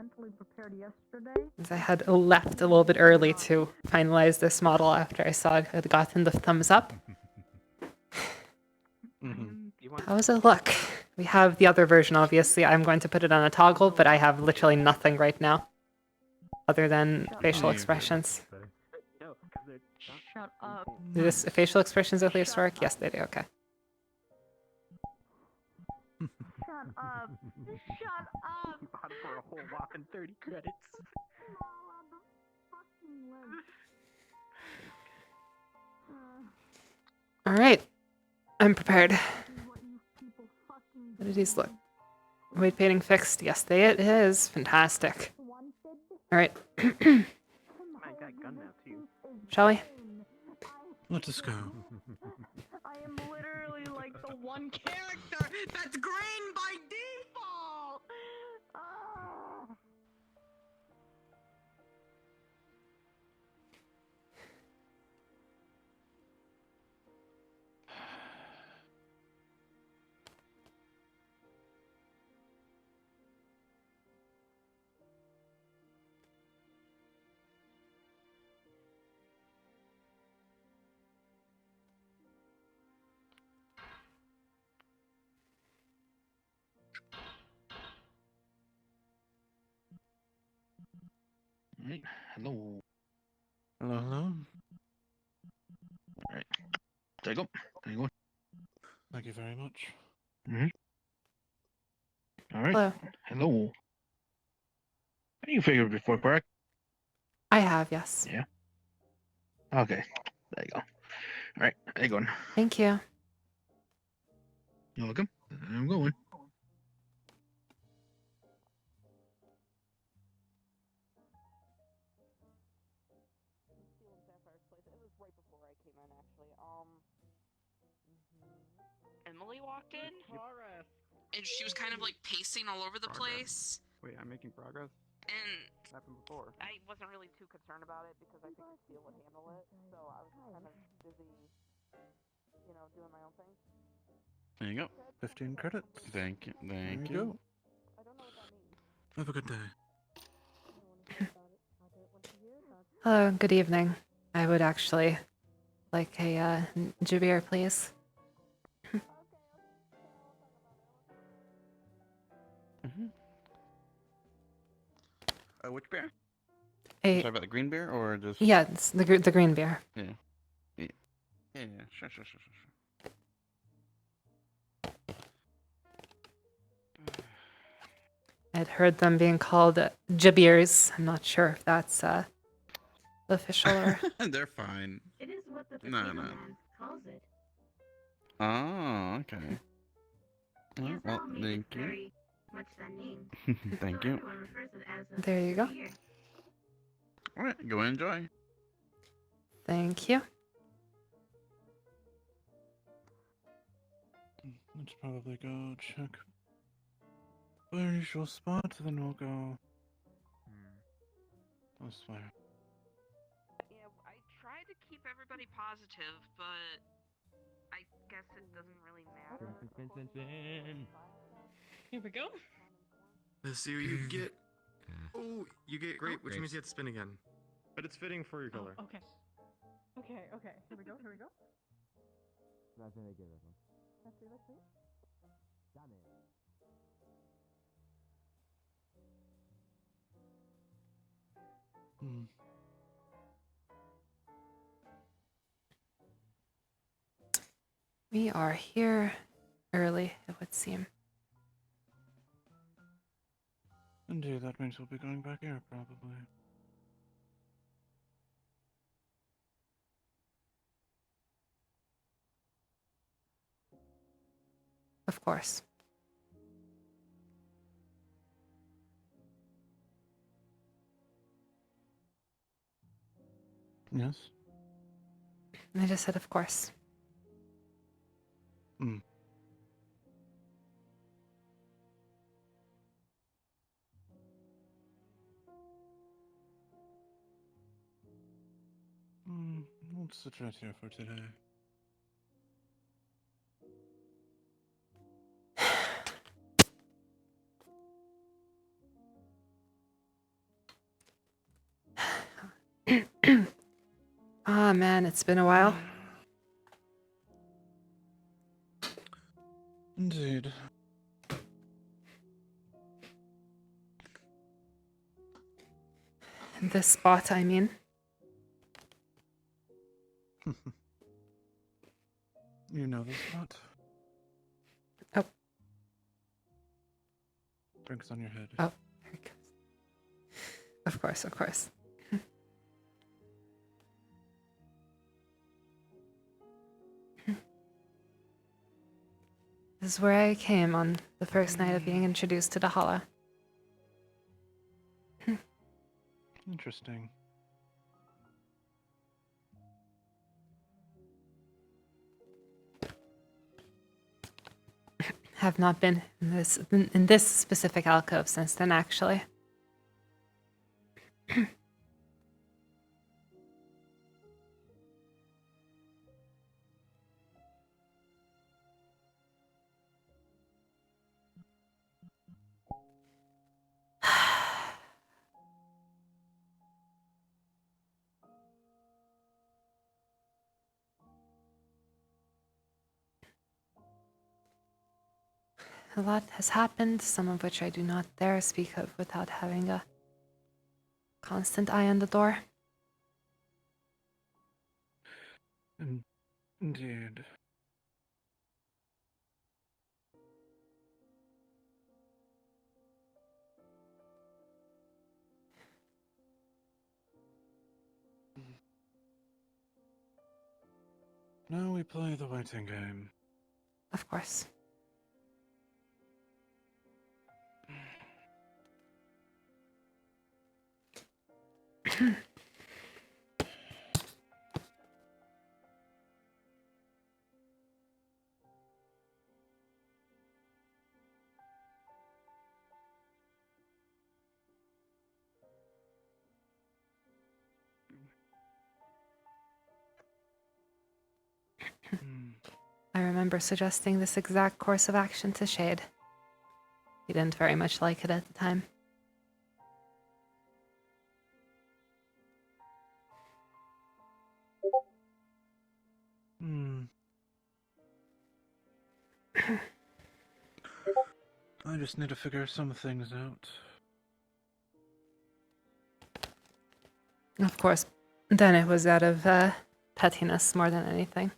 mentally prepared yesterday. As I had left a little bit early to finalize this model after I saw it had gotten the thumbs up. How does it look? We have the other version, obviously. I'm going to put it on a toggle, but I have literally nothing right now. Other than facial expressions. Shut up. Do this facial expressions at least work? Yes, they do. Okay. Shut up. Shut up. You bought it for a whole whopping 30 credits. All right. I'm prepared. What did these look? Weight painting fixed. Yes, it is. Fantastic. All right. I got gun now too. Shall we? Let us go. I am literally like the one character that's green by default. Ah. Alright, hello. Hello, hello. Alright. There you go. There you go. Thank you very much. Alright. Hello. Hello. You figured before, correct? I have, yes. Yeah. Okay. There you go. Alright, how you going? Thank you. You're welcome. I'm going. Emily walked in, and she was kind of like pacing all over the place. Wait, I'm making progress? And What happened before? I wasn't really too concerned about it because I think Steel would handle it. So I was just kind of busy, doing my own thing. There you go. 15 credits. Thank you. Thank There you. go. I don't know what that means. Have a good day. Hello, good evening. I would actually like a Jabir, please. Which beer? A, Sorry about the green beer or just? yeah, it's the green beer. Yeah. Yeah. Sure. I'd heard them being called Jabirs. I'm not sure if that's official or. They're fine. It is what the No. man calls it. Oh, okay. He has Well, all made thank it you. very much that name. Thank So you. everyone refers to it as a There you go. beer. All right, go enjoy. Thank you. Let's probably go check our usual spot, then we'll go this way. Yeah, I tried to keep everybody positive, but I guess it doesn't really matter. Here we go. Let's see what you get. Oh, you get great, which means you have to spin again. But it's fitting for your color. Okay. Okay. Here we go. Let's see. We are here early, it would seem. Indeed, that means we'll be going back here, probably. Of course. Yes? I just said of course. What's the threat here for today? Ah, man, it's been a while. Indeed. This spot, I mean. You know this spot? Oh. Drinks on your head. Oh, there it goes. Of course, of course. This is where I came on the first night of being introduced to the Hala. Interesting. Have not been in this specific alcove since then, actually. A lot has happened, some of which I do not dare speak of without having a constant eye on the door. Indeed. Now we play the waiting game. Of course. I remember suggesting this exact course of action to Shade. He didn't very much like it at the time. I just need to figure some things out. Of course, then it was out of pettiness more than anything.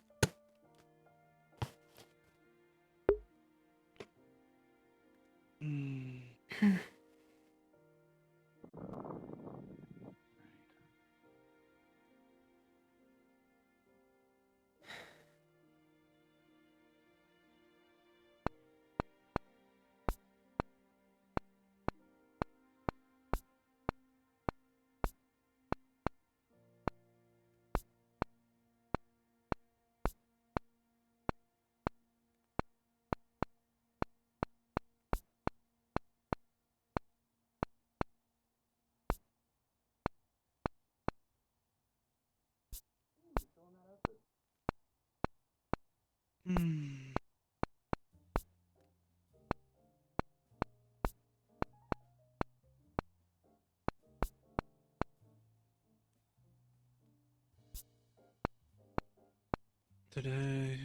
Today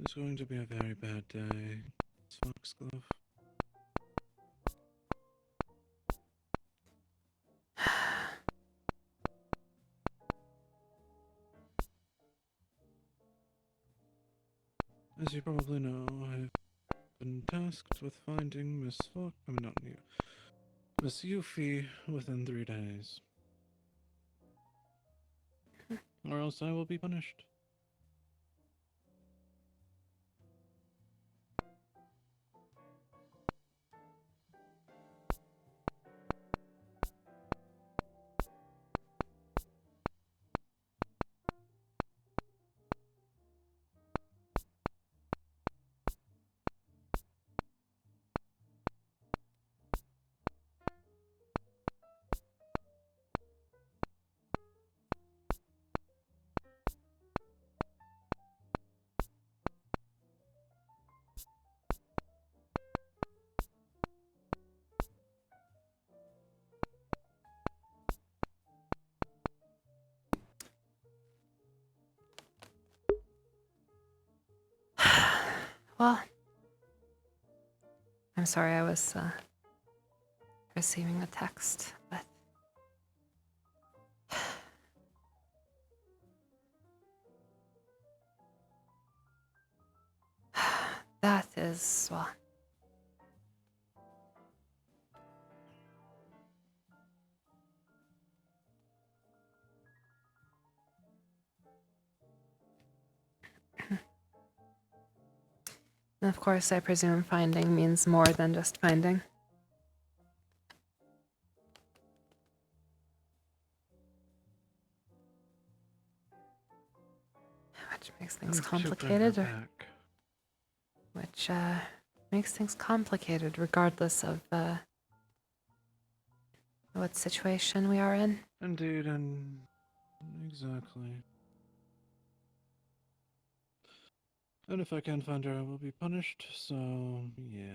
is going to be a very bad day. It's Foxglove. As you probably know, I've been tasked with finding Miss Miss Yuffie within 3 days. Or else I will be punished. Well, I'm sorry I was receiving a text, but that is, well, and of course, I presume finding means more than just finding. Which makes things complicated, which makes things complicated regardless of what situation we are in. Indeed, and exactly. And if I can't find her, I will be punished, so yeah.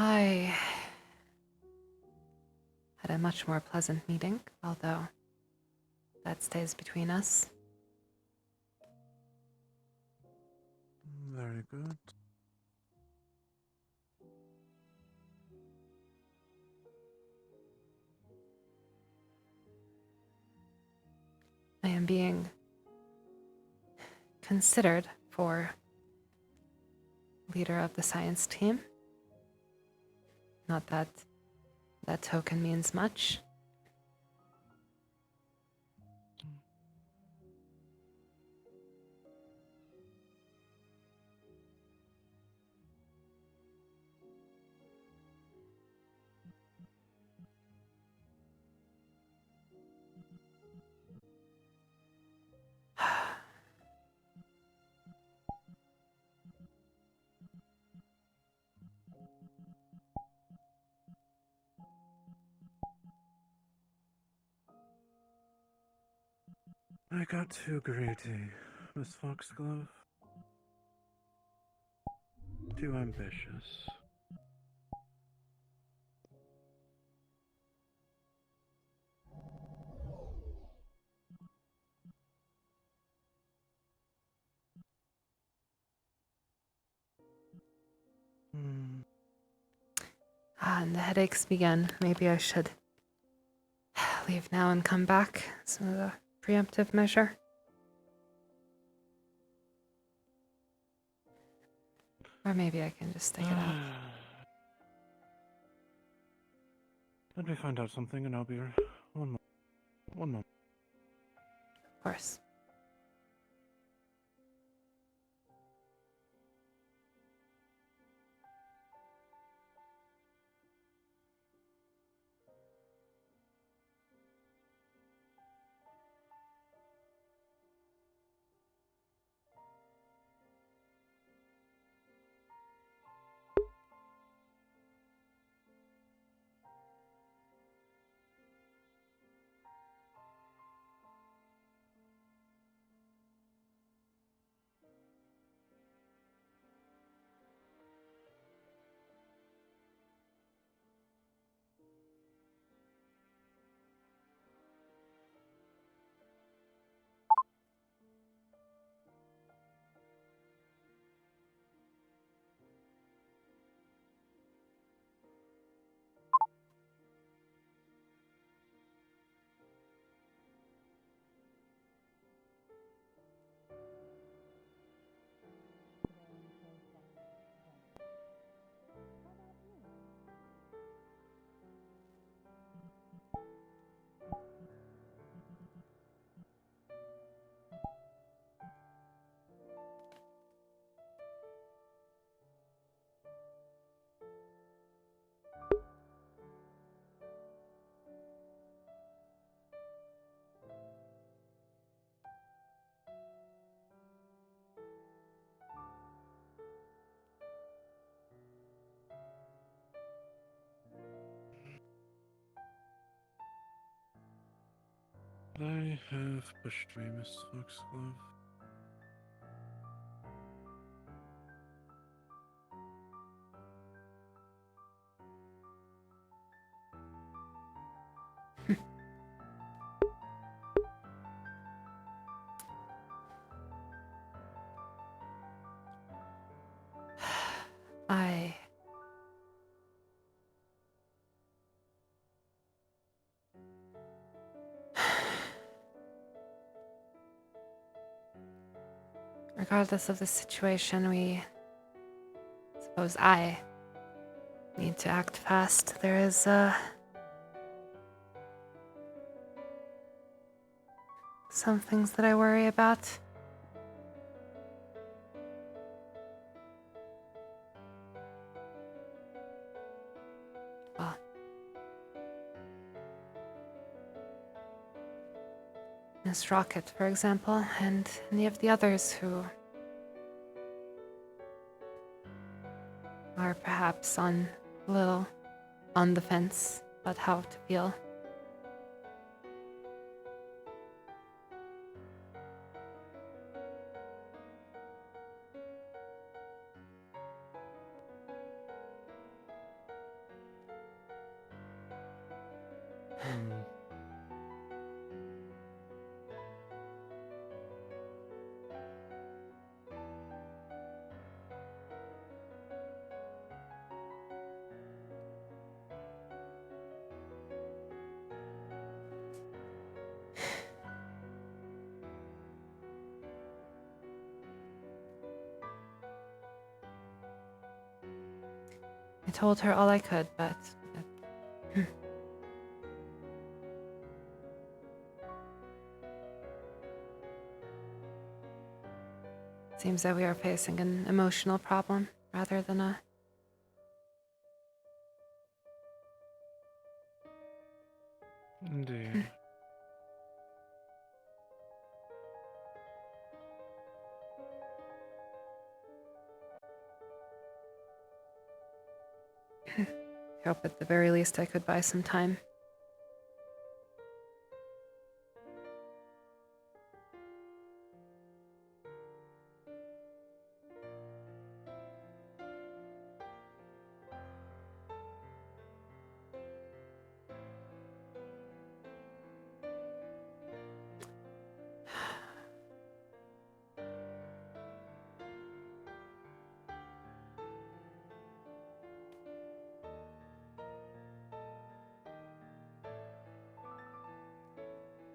I had a much more pleasant meeting, although that stays between us. Very good. I am being considered for leader of the science team. Not that that token means much. I got too greedy, Miss Foxglove. Too ambitious. And the headaches begin. Maybe I should leave now and come back as a preemptive measure. Or maybe I can just stick it out. Let me find out something and I'll be here. One moment. Of course. I have pushed me, Miss Foxglove. I... Regardless of the situation, suppose I need to act fast. There is, some things that I worry about. Well, Miss Rocket, for example, and any of the others who are perhaps a little on the fence about how to feel. Hmm. I told her all I could, but... Seems that we are facing an emotional problem rather than a... Indeed. I hope at the very least I could buy some time.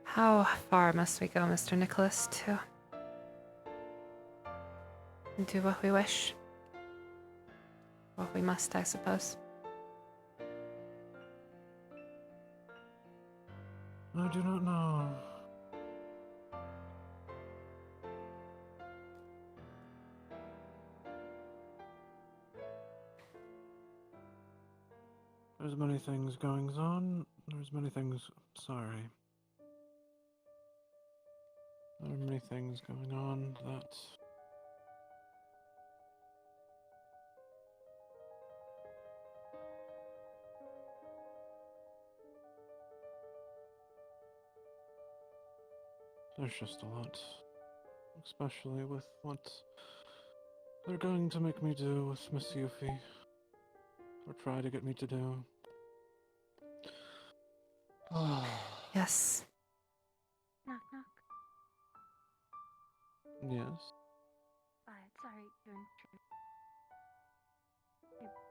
How far must we go, Mr. Nicholas, to do what we wish? What we must, I suppose. I do not know. There's many things going on. There's many things. Sorry. There are many things going on that. There's just a lot. Especially with what they're going to make me do with Miss Yuffie. Or try to get me to do. Yes. Knock, knock. Yes. Sorry to intrude.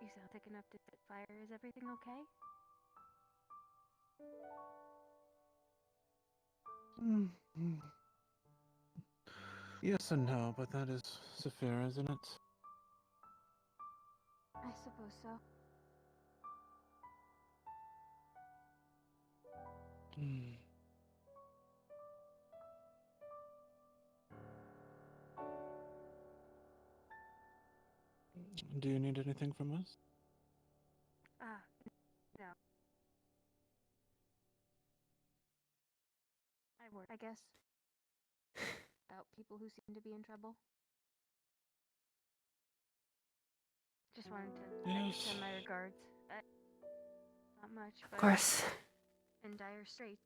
You sound sick enough to set fire. Is everything okay? Mm-hmm. Yes and no, but that is Saphira, isn't it? I suppose so. Hmm. Do you need anything from us? No. I guess. About people who seem to be in trouble. Just wanted to Yes. send my regards. Not much, Of but course. in dire straits.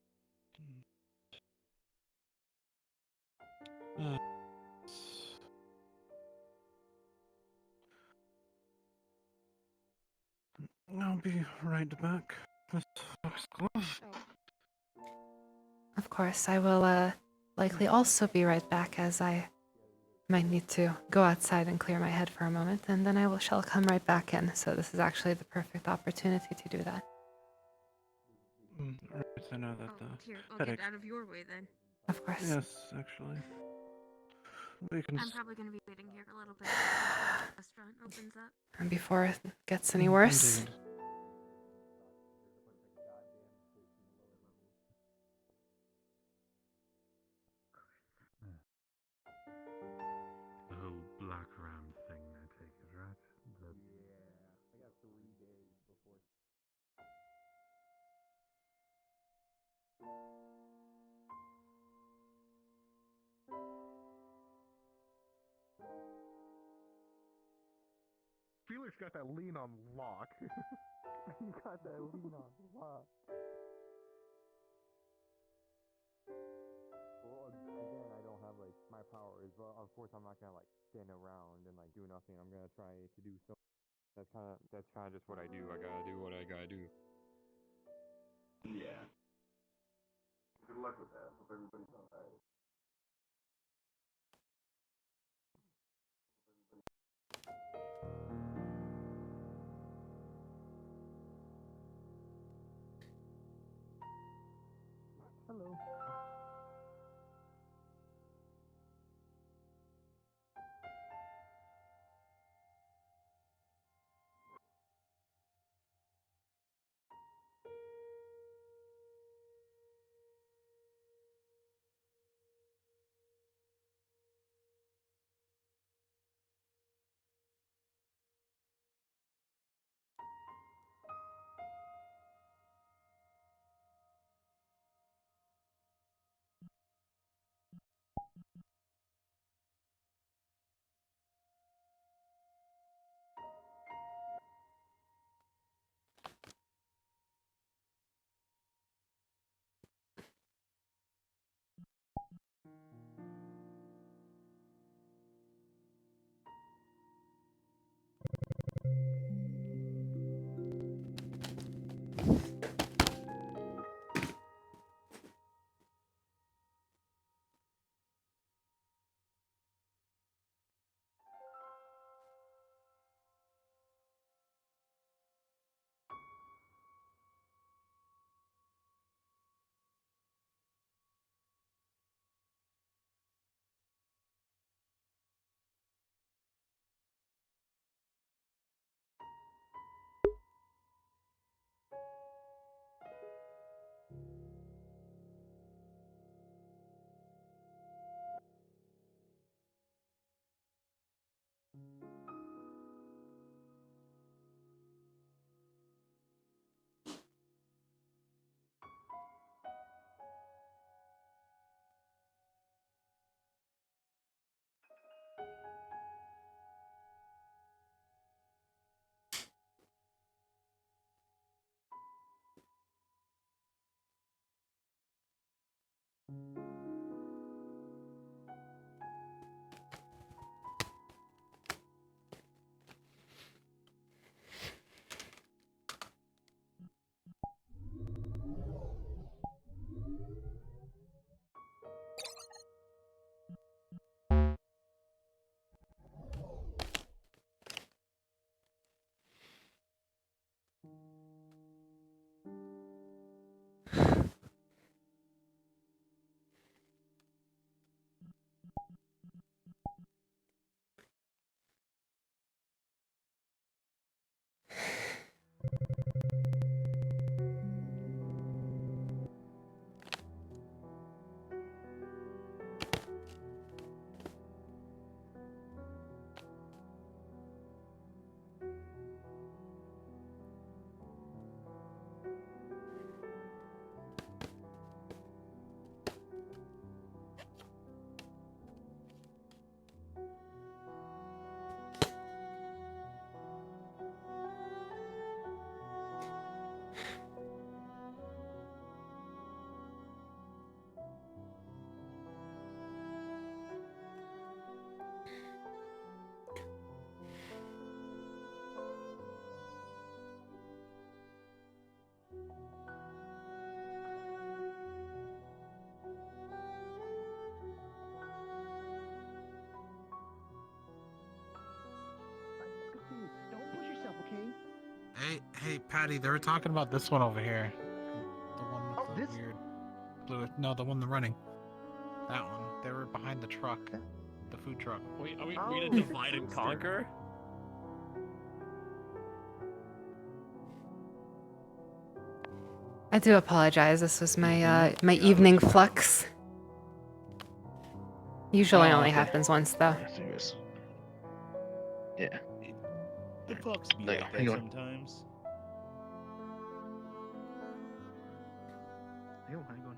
I'll be right back, Miss Foxglove. Oh, Of course, I will likely also be right back, as I might need to go outside and clear my head for a moment, and then shall come right back in. So this is actually the perfect opportunity to do that. Right, I know that oh, here, I'll headache. get out of your way then. Of course. Yes, actually. We can. I'm probably gonna be waiting here a little bit until the restaurant opens up. And before it gets any worse. Indeed. The whole black ram thing, I take it, right? Felix got that lean on lock. He got that lean on lock. Well, again, I don't have like my powers, but of course I'm not gonna like stand around and like do nothing. I'm gonna try to do so. That's kind of just what I do. I gotta do what I gotta do. Yeah. Good luck with that. Hope everybody's alright. Hello. Hey, Patty, they were talking about this one over here. The one with the this? weird blue. No, the one running. That one. They were behind the truck. The food truck. Wait, are we to divide and conquer? I do apologize. This was my my evening flux. Usually only happens once, though. Yeah. The fox be There like you that go. sometimes. How you going?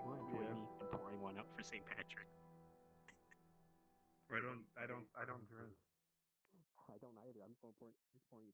You want to join me in pouring one out for St. Patrick? I don't drink. I don't either. I'm going pouring.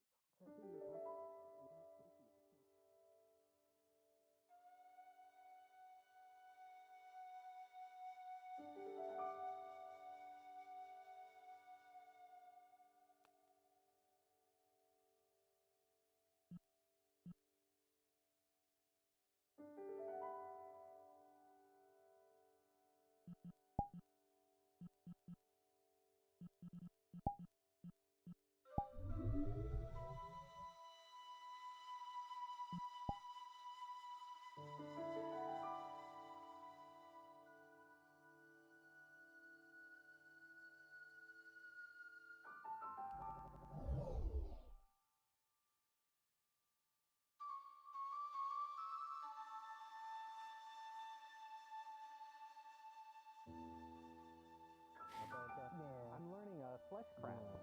I'm learning fleshcraft.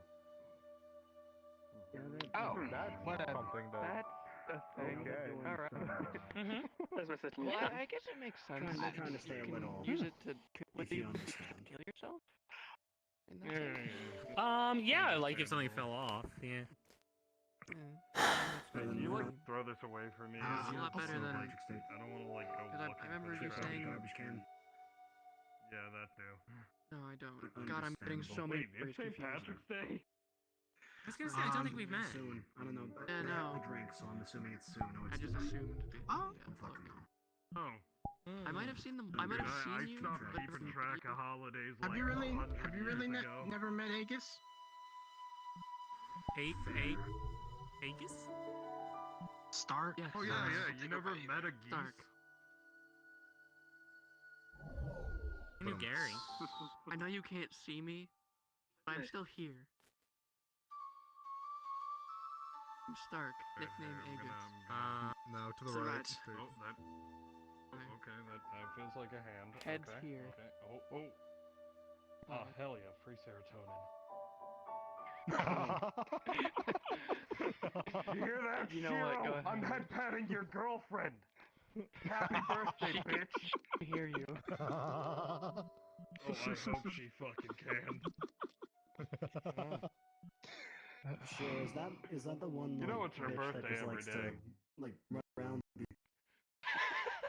Oh, that's something that. That's a thing. Okay. All right. That's my sister. Well, I guess it makes sense. trying to stay a little. Use it to If you understand. kill yourself. And that's it. Yeah, like if something fell off, yeah. Can you like throw this away for me? It's a lot better than. I don't want to like go. Because I remember you saying. Yeah, that too. No, I don't. God, I'm getting so many Wait, it's St. Patrick's Day. I was gonna say, I don't think we've met. Soon. I don't know. Yeah, no. I drink, so I'm assuming it's soon. No, I it's just assumed. Oh. Yeah, Fuck no. Oh. I might have seen them. I might have seen you. stopped but keeping track of holidays. Have like you really 100 years ago. never met Aegis? Aegis? Stark? Yes. Oh yeah, you never met a geese. Stark. I knew Gary. I know you can't see me, but I'm still here. I'm Stark, nickname Aegis. No, to the So right. right. Oh, that. Oh, okay, that feels like a hand. Head's okay, here. Okay. Oh. Oh, hell yeah, free serotonin. You hear that? You know what? Go ahead. I'm head patting your girlfriend. Happy birthday, bitch. I hear you. Oh, I hope she fucking can. Sure, is that the one? You know like, it's her bitch birthday that just every likes day. to like run around, and be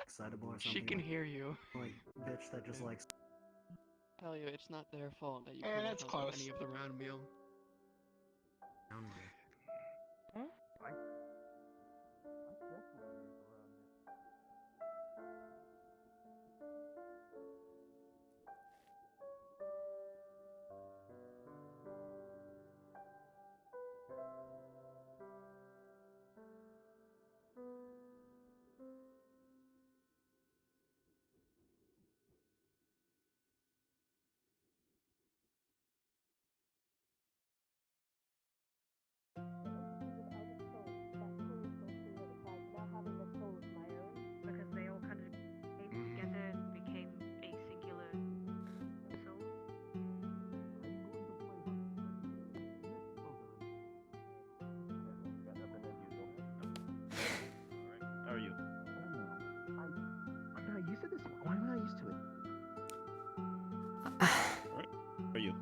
excitable or something? She can hear you. Like bitch that just likes. Tell you, it's not their fault that you couldn't that's help close. any of the round meal. Because they all kind of came together and became a singular soul. How are you? I'm not used to this. Why am I not used to it? How are you?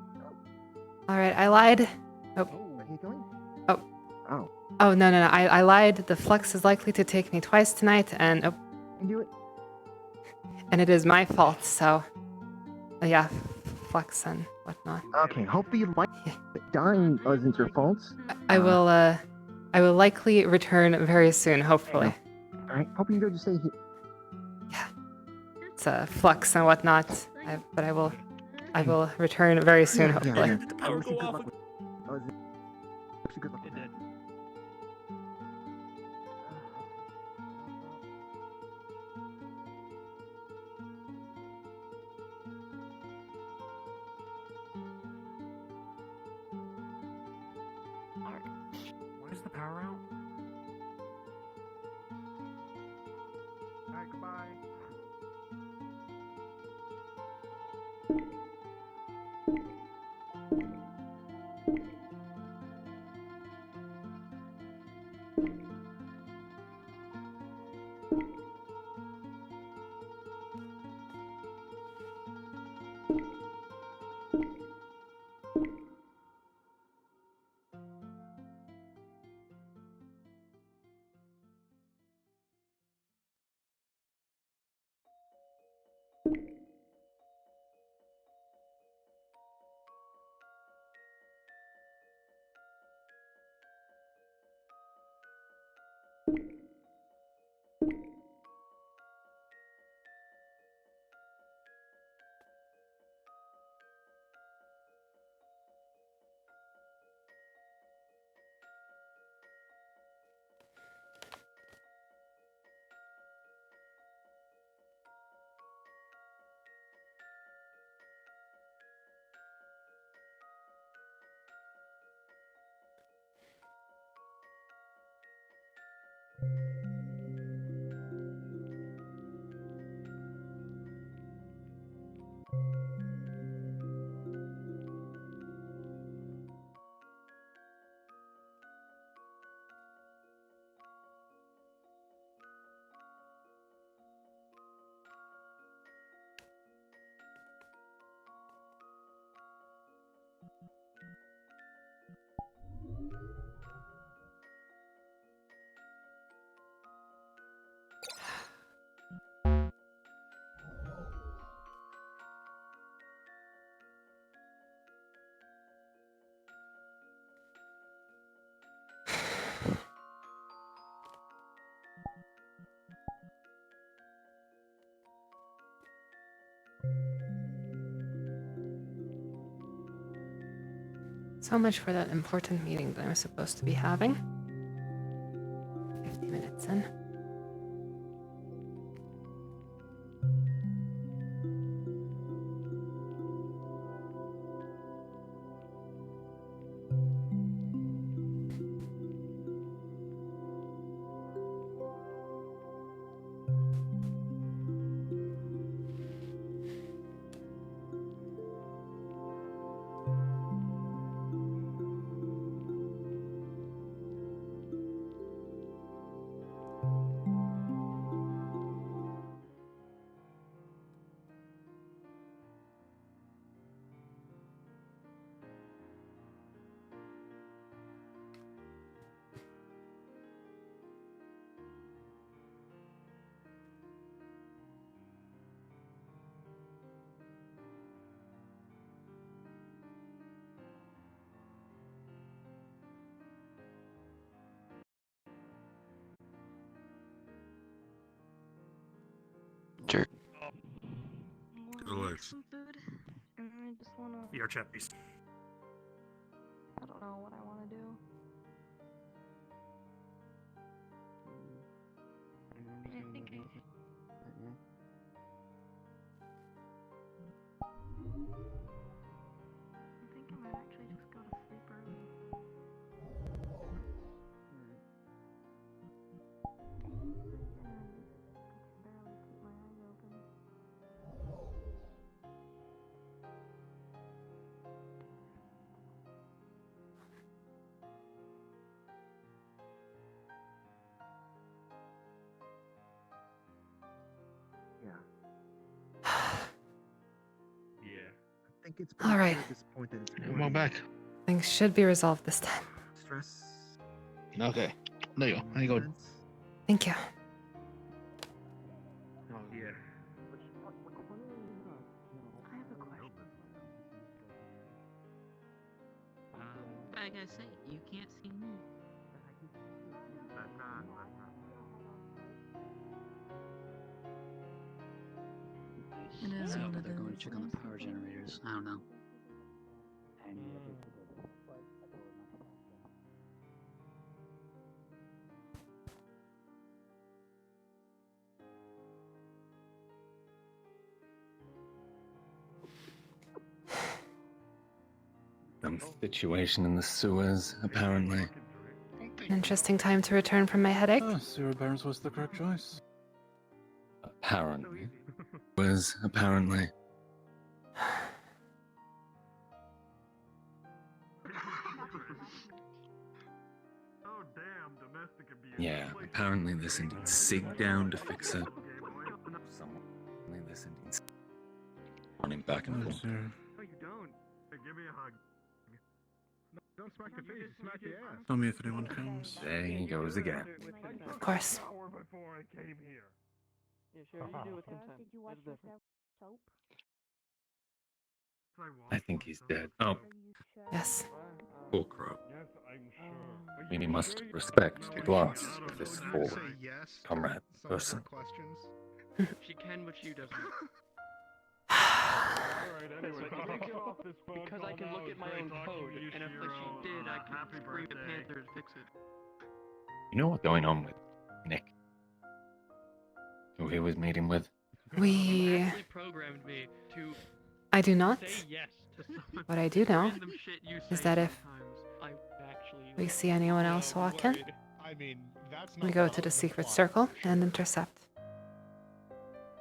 All right, I lied. Oh. Where are you going? Oh. Oh. Oh, no. I lied. The flux is likely to take me twice tonight, and oh. You do it. And it is my fault, so. Yeah, flux and whatnot. Okay, hopefully you like it. Dying isn't your fault. I will likely return very soon, hopefully. Alright, hope you enjoyed your stay here. flux and whatnot. But I will return very soon, Yeah, hopefully. yeah. Did the power I wish you go good off? luck with. Wish you good luck with that. Why is the power out? Alright, goodbye. So much for that important meeting that I'm supposed to be having. 50 minutes in. Sure. Wanna make some food? And I just wanna. Your chappies. I don't know what I wanna do. I think I might actually just go to sleep early. I can barely keep my eyes open. Yeah. Yeah. I think it's All right. at this point that it's Come on back. Things should be resolved this time. stress. Okay. There you go. There you go. Thank you. Oh yeah. I have a question. Like I said, you can't see me. That's not. check on the power generators. I don't know. Some situation in the sewers, apparently. An interesting time to return from my headache. Oh, sewer barons was the correct choice. Apparently. Was apparently. Oh damn, domestic abuse. Yeah, apparently they're sending Sig down to fix it. Someone. They're sending Sig running back and forth. No, you don't. Hey, give me a hug. No, don't smack the face, smack the ass. Tell me if anyone comes. There he goes again. Of course. Hour before I came here. Yeah, sure, you do it with consent. Did you wash It's different. yourself soap? I think he's dead. Oh, Yes. poor Crow. Yes, I'm sure. We must respect the glass of this fallen comrade person. She can, but she doesn't. Alright, anyway, Because I can look at my own code, and if she did, I can scream at Panther to fix it. You know what's going on with Nick? Who he was meeting with? We... actually programmed me to I do not. say yes to someone. What I do know Random shit you is say that if sometimes, I actually we see anyone else walk in, I mean, that's we not go what to I the was secret implying. circle and intercept.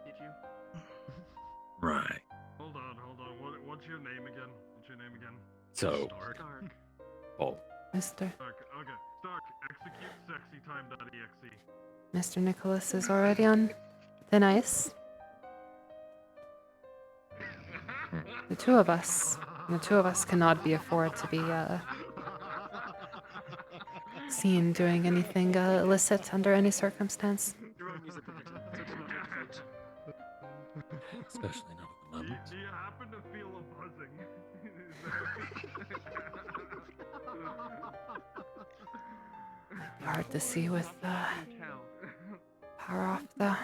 Did you? Right. Hold on. What's your name again? So, Stark. oh, Mr. Stark, okay. Stark, execute sexytime.exe. Mr. Nicholas is already on thin ice. The two of us cannot be afford to be seen doing anything illicit under any circumstance. especially not at the moment. Do you happen to feel a buzzing? Hard to see with power off though.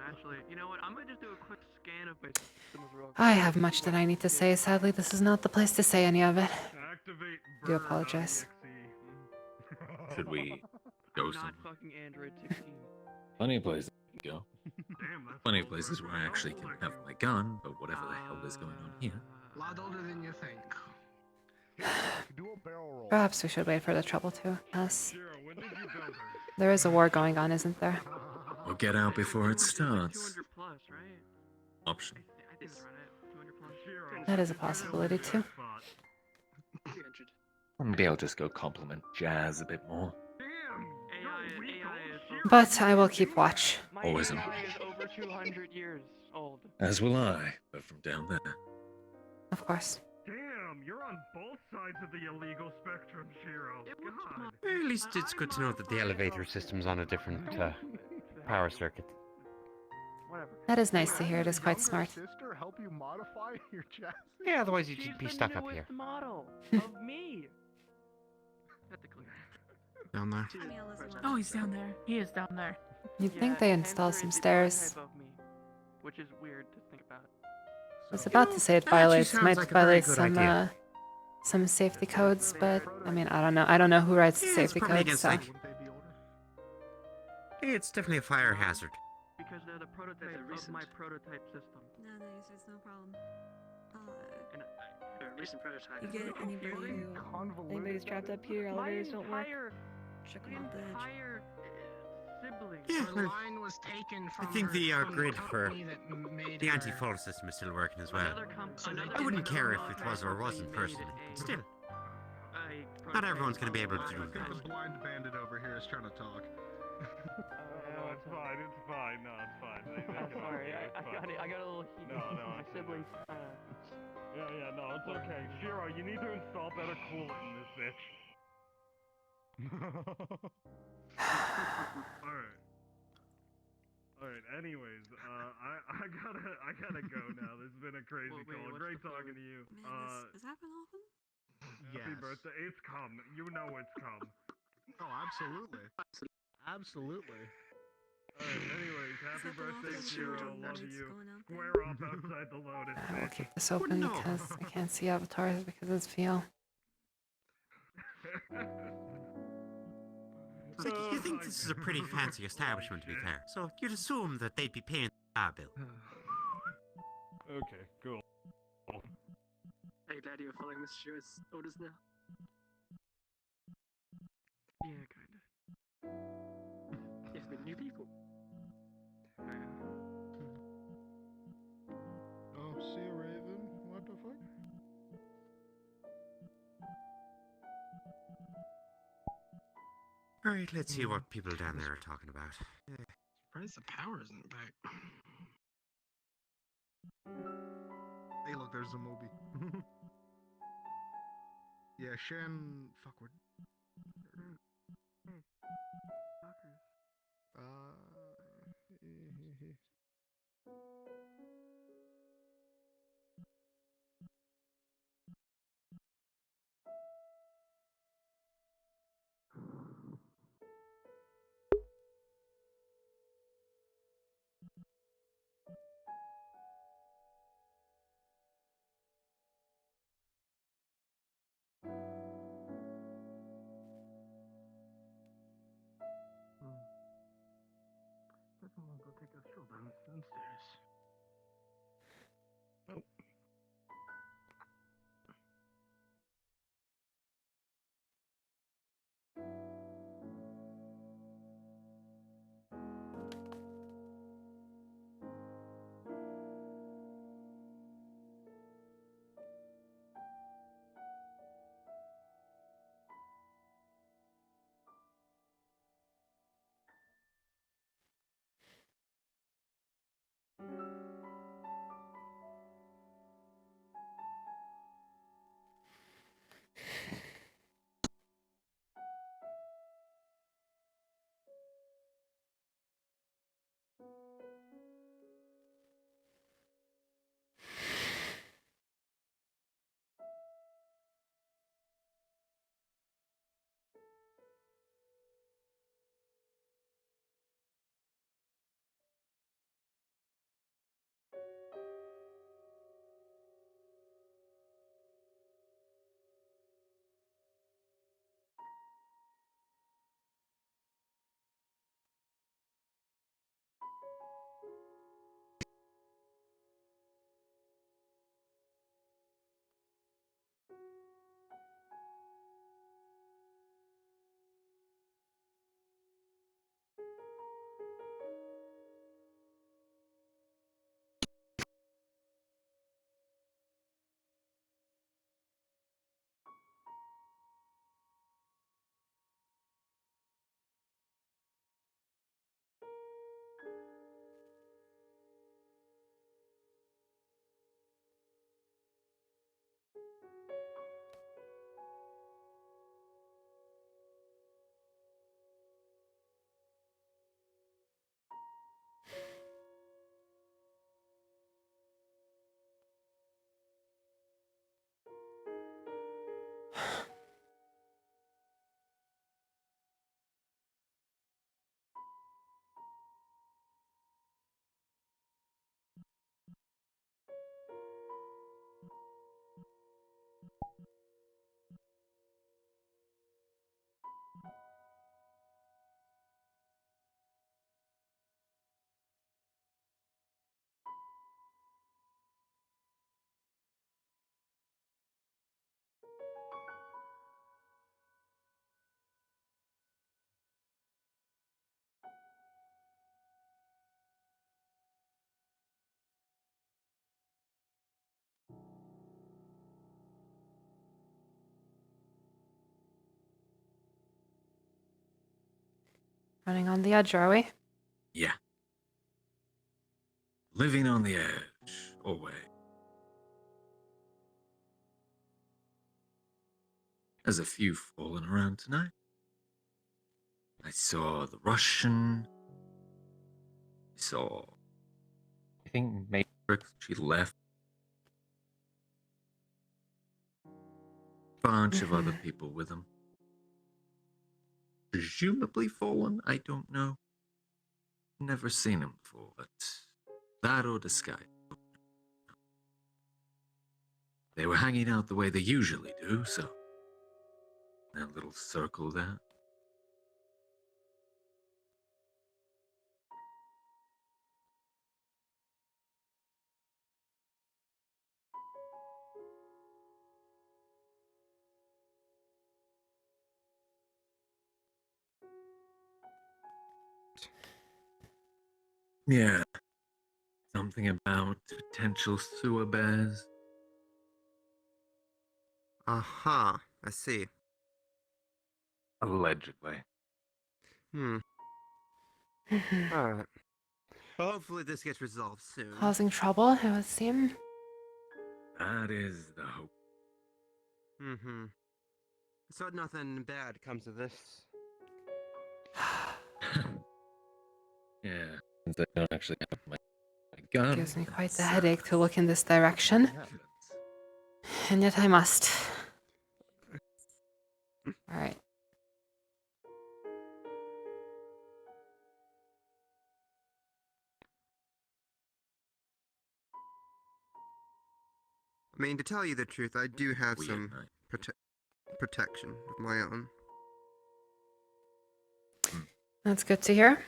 Actually, you know what? I'm gonna just do a quick scan of my systems real quick. I have much that I need to say. Sadly, this is not the place to say any of it. Activate I do apologize. Should we go Not somewhere? fucking Android 16. Plenty of places to go. Damn, that's Plenty of places where I actually can have my gun, but whatever the hell is going on here. A lot older than you think. Do a barrel roll. Perhaps we should wait for the trouble to pass. Shiro, when did you build her? There is a war going on, isn't there? Or get out before it starts. 200 plus, right? Option. I think that's right. 200 plus. Shiro, That is a possibility too. 300. Maybe I'll just go compliment Jazz a bit more. Damn! AI is But I will keep watch. My Always AI on. is over 200 years old. As will I, but from down there. Of course. Damn, you're on both sides of the illegal spectrum, Shiro. God. At least it's good to know that the elevator system's on a different power circuit. Whatever. That is nice to hear. It is quite Younger smart. Sister, help you modify your chassis. Yeah, otherwise you'd She's be the stuck up here. newest model of me. Down there. Oh, he's down there. He is down there. You'd think they install some stairs. Of me, which is weird to think about. I was about to say it that actually violates, sounds might like a very violate good some idea. some safety codes, but I mean, I don't know. I don't know who writes the Yeah, it's safety probably codes. against So. like. It's definitely a fire hazard. Because they're the prototype of my prototype system. No, there's no problem. And Recent prototype. You get anybody's trapped up here, my elevators don't work. entire, Check my them off the edge. entire sibling. Yeah, Her line was taken I from think her- the from grid for company that made the her. anti-fall system is still working as well. Another I wouldn't care if it company was or wasn't made personally. a- But still, a not everyone's going to be able to do I think that. the blind bandit over here is trying to talk. No, it's fine. It's fine. No, it's fine. Sorry, I got a little heat. No, My siblings. Yeah, no, it's okay. Shiro, you need to install better coolant in this bitch. Alright, anyways, I gotta go now. This has been a crazy call. Great talking to you. Does that happen often? Happy birthday. It's come. You know it's come. Oh, absolutely. Absolutely. Anyways, happy birthday, Zero. Love you. Square off outside the Lotus. I will keep this open because I can't see avatars because it's Feel. It's like, you think this is a pretty fancy establishment, to be fair, so you'd assume that they'd be paying the bill. Okay, cool. Hey, glad you're following Miss Stewart's orders now. Yeah, kinda. Yes, with new people. Oh, see a raven? What the fuck? Alright, let's see what people down there are talking about. Surprised the power isn't back. Hey, look, there's a Moby. Yeah, Shen. Fuck, what? Guess I'm gonna go take a stroll downstairs. Oh. Running on the edge, are we? Yeah. Living on the edge, always. There's a few falling around tonight. I saw the Russian. I saw. I think Matrix, she left. Bunch of other people with them. Presumably fallen, I don't know. Never seen him before, but that or the sky. They were hanging out the way they usually do, so that little circle there. Yeah, something about potential sewer bears. Aha, I see. Allegedly. Alright. Well, hopefully this gets resolved soon. Causing trouble, it would seem. That is the hope. Mm-hmm. So nothing bad comes of this. Yeah, since I don't actually have my gun. Gives me quite the headache to look in this direction. And yet I must. Alright. I mean, to tell you the truth, I do have some protection of my own. That's good to hear.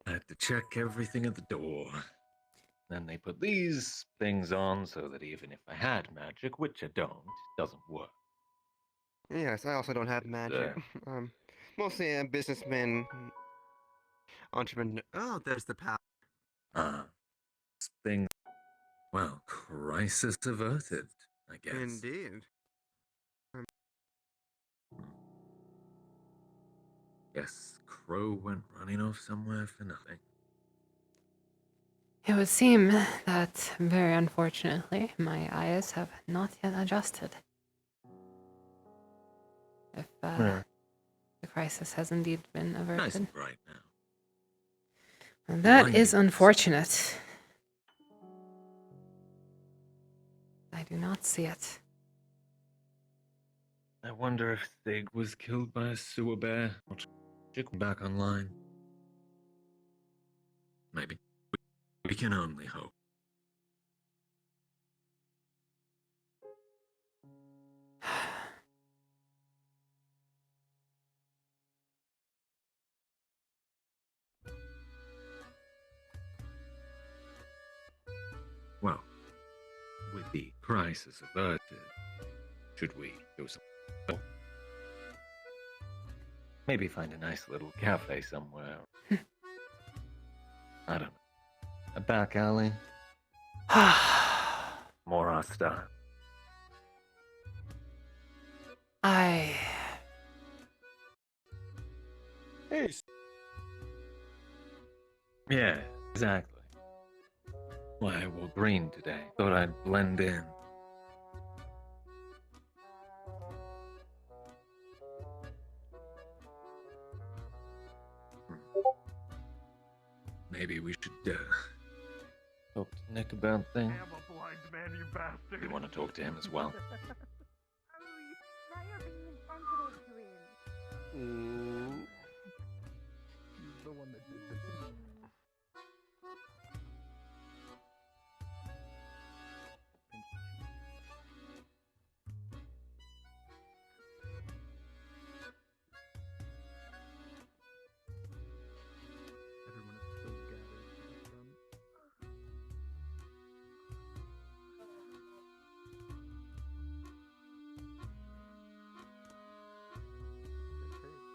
I had to check everything at the door. Then they put these things on so that even if I had magic, which I don't, it doesn't work. Yes, I also don't have magic. Mostly a businessman, entrepreneur. Oh, there's the power. Thing. Well, crisis averted, I guess. Indeed. Guess Crow went running off somewhere for nothing. It would seem that, very unfortunately, my eyes have not yet adjusted. If the crisis has indeed been averted. Nice and bright now. And that is unfortunate. I do not see it. I wonder if Thig was killed by a sewer bear. Or Chick back online. Maybe. We can only hope. Well, with the crisis averted, should we go somewhere? Maybe find a nice little cafe somewhere. I don't know. A back alley? More our style. Hey. Yeah, exactly. Why, I wore green today. Thought I'd blend in. Maybe we should, talk to Nick about things. I am a blind man, you bastard. You want to talk to him as well? Now you're being insensitive to him. He's the one that did this. Everyone is so gathered to the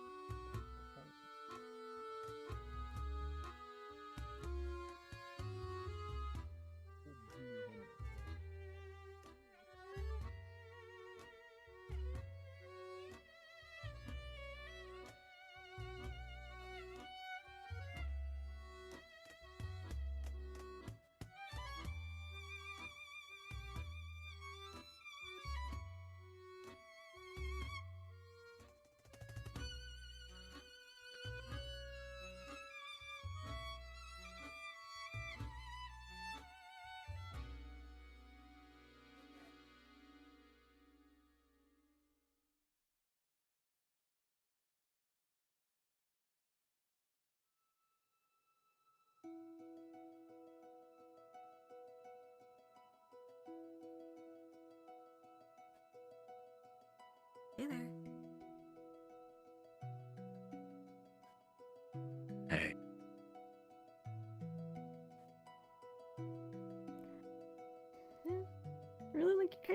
front.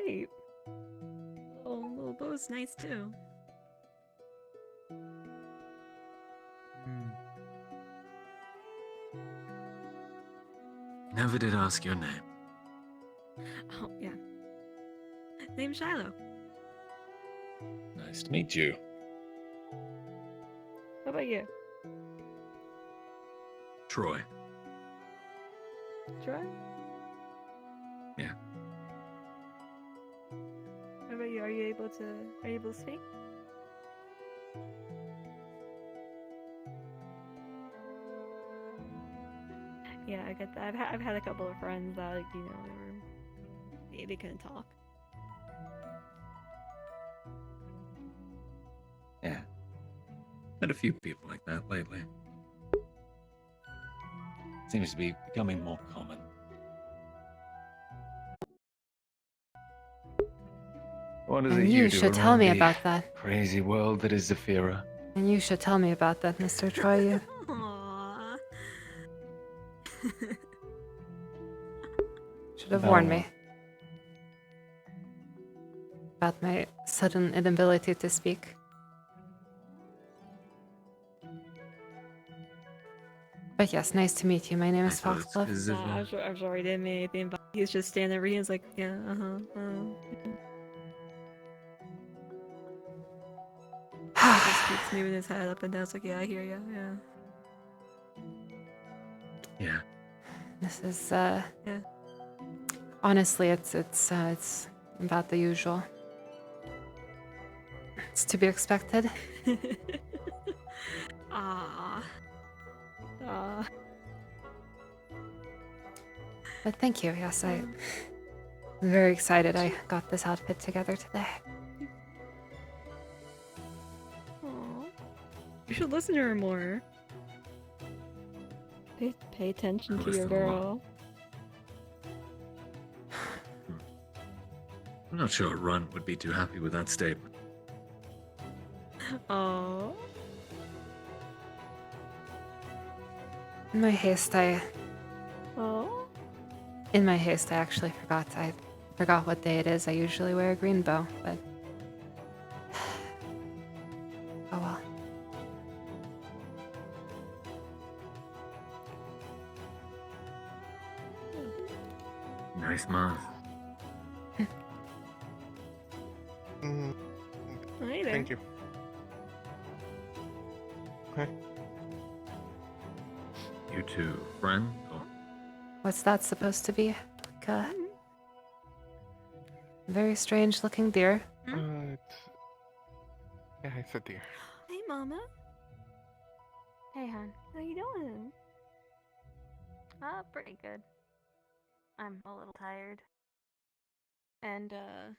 great. Little bow's nice too. Never did ask your name. Oh yeah. Name's Shiloh. Nice to meet you. How about you? Troy. Troy? Yeah. How about you? Are you able to speak? Yeah, I get that. I've had a couple of friends that, like, you know, they couldn't talk. Yeah. Met a few people like that lately. Seems to be becoming more common. What is And it you do should tell around me the about that. crazy world that is Zafira? And you should tell me about that, Mr. Troy. You Aww. should have warned me about my sudden inability to speak. But yes, nice to meet you. My name is Foxglove. Nah, I'm sorry, he didn't mean anything, but he's just standing there, he's like, yeah, He just keeps moving his head up and down. It's like, yeah, I hear you, yeah. Yeah. This is Yeah. honestly, it's about the usual. It's to be expected. Aww. But thank you. Yes, I'm very excited I got this outfit together today. Aw. You should listen to her more. Pay attention to your listen a lot. girl. I'm not sure Runt would be too happy with that statement. Oh. In my haste, Oh. I actually forgot. I forgot what day it is. I usually wear a green bow, but oh well. Nice mask. Hi there. Thank you. Okay. You two friends? Or What's that supposed to be? Like a very strange looking deer. Yeah, it's a deer. Hey, Mama. Hey, hon. How you doing? Pretty good. I'm a little tired. And,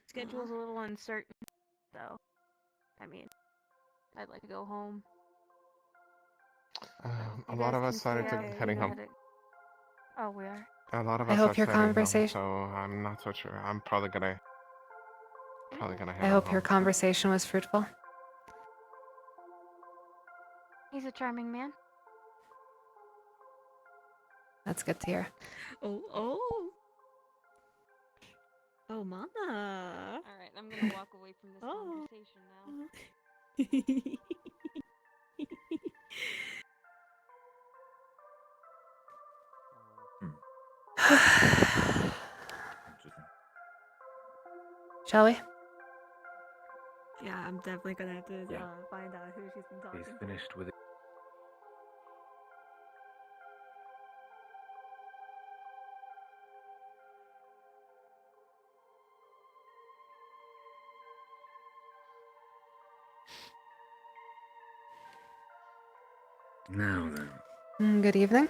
schedule's a little uncertain. So, I mean, I'd like to go home. A lot of us started heading home. Oh, we are? A lot of I us hope are your heading home, conversation. so I'm not so sure. I'm probably gonna head I hope home. your conversation was fruitful. He's a charming man. That's good to hear. Oh, Mama. Alright, I'm gonna walk away from this conversation now. Shall we? Yeah, I'm definitely gonna have to find out who she's been talking he's to. finished with it. Now then. Good evening.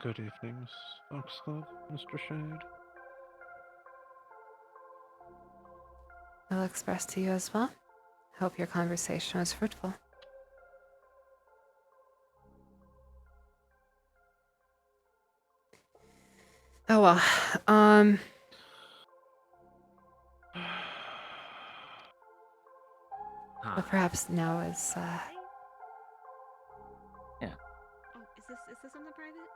Good evening, Miss Foxglove, Mr. Shade. I'll express to you as well. Hope your conversation was fruitful. Oh well. But perhaps now is Oh, is this something private?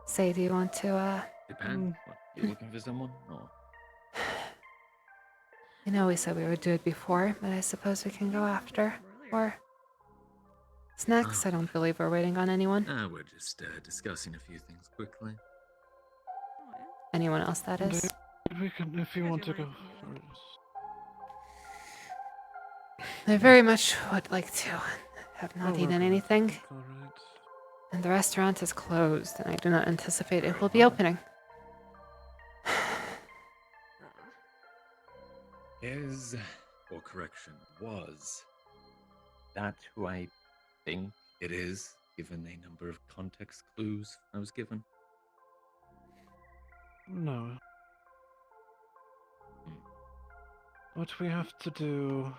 Say, do you want to Depends. You looking for someone? Or I know we said we would do it before, but I suppose we can go after. Or snacks? I don't believe we're waiting on anyone. we're just discussing a few things quickly. Anyone else, that is? We can, if you want to go first. I very much would like to. Have not we're eaten good. anything. Alright. And the restaurant is closed, and I do not anticipate it will be opening. Is, or correction, was that who I think it is, given a number of context clues I was given? No. What we have to do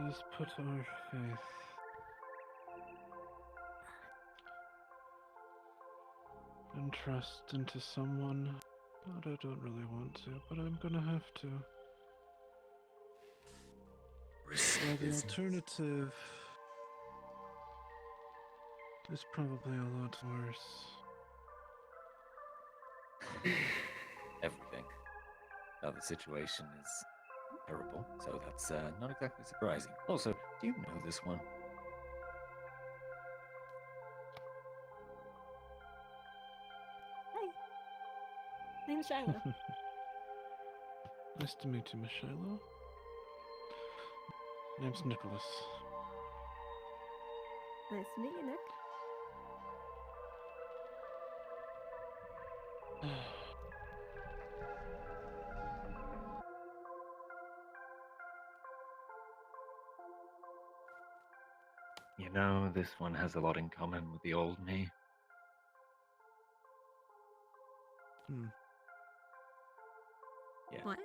is put our faith and trust into someone that I don't really want to, but I'm gonna have to. Yeah, the alternative is probably a lot worse. Everything. Now the situation is terrible, so that's not exactly surprising. Also, do you know this one? Hi. Name's Shiloh. Nice to meet you, Miss Shiloh. Name's Nicholas. Nice to meet you, Nick. You know, this one has a lot in common with the old me. Yeah. What?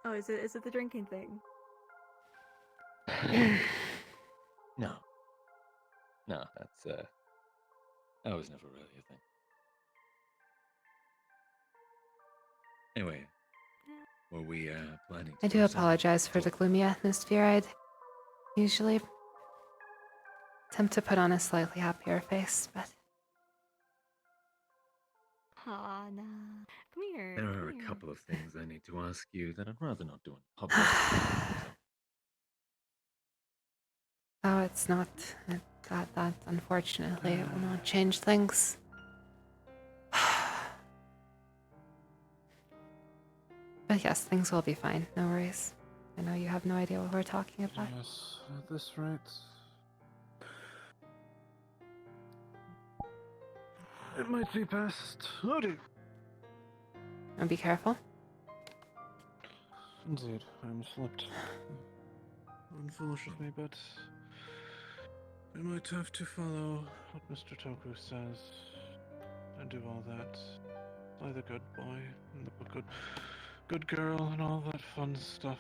Oh, is it the drinking thing? No. No, that was never really a thing. Anyway, were we planning to I do apologize for the gloomy atmosphere. I'd usually attempt to put on a slightly happier face, but Aw, nah. Come here. There are come a here. couple of things I need to ask you that I'd rather not do in public. oh, it's not. That unfortunately it will not change things. But yes, things will be fine. No worries. I know you have no idea what we're talking about. Yes, at this rate, it might be past. Oh dear. And be careful. Indeed, I'm slipped. Unfoolish of me, but I might have to follow what Mr. Toku says and do all that. Play the good boy and the good girl and all that fun stuff.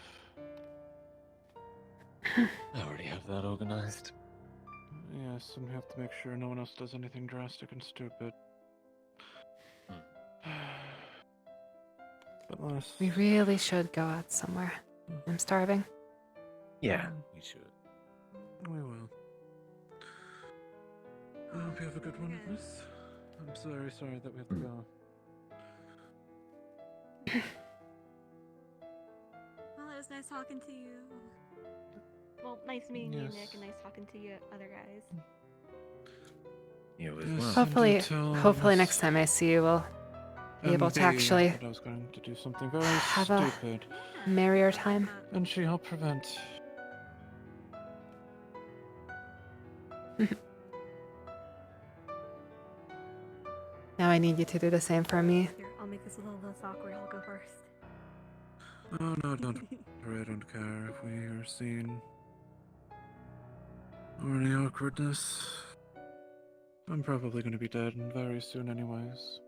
I already have that organized. Yes, and we have to make sure no one else does anything drastic and stupid. But last... We really should go out somewhere. I'm starving. Yeah, we should. We will. I hope you have a good one, Miss. I'm sorry that we have to go. Well, it was nice talking to you. Well, nice meeting you, Nick, and nice talking to you other guys. You as Yes, well. Hopefully next time I see you, we'll be able to actually I was going to do something very have stupid. a merrier time. And she helped prevent. Now I need you to do the same for me. Here, I'll make this a little less awkward. I'll go first. Oh no, don't worry, I don't care if we are seen or any awkwardness. I'm probably going to be dead very soon anyways.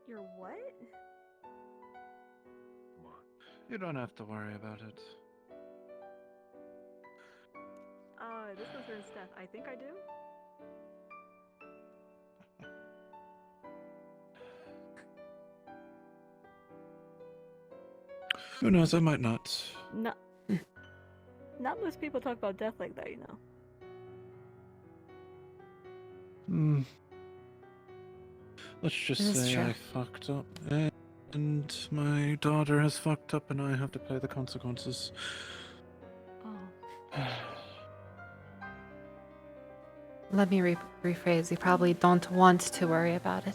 You're what? You don't have to worry about it. This concerns Steph. I think I do. Who knows? I might not. Not most people talk about death like that, you know. Let's just This is say true. I fucked up, and my daughter has fucked up, and I have to pay the consequences. Oh. Let me rephrase. You probably don't want to worry about it.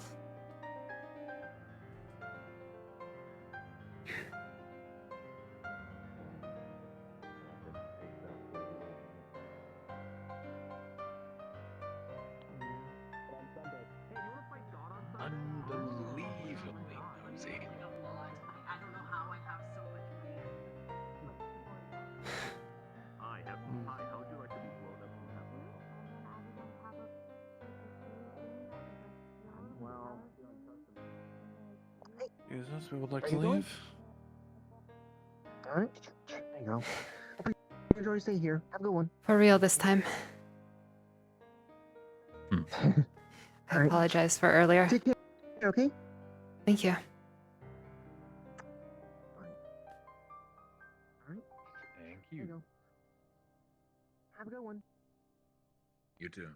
Unbelievably nosy. How would you like to be blown up from heaven? Well, Jesus, we would like Are to you going? leave. Alright, there you go. Hope you enjoy your stay here. Have a good one. For real this time. I Alright. apologize for earlier. Take care, okay? Thank you. Alright, Thank there you you. go. Have a good one. You too.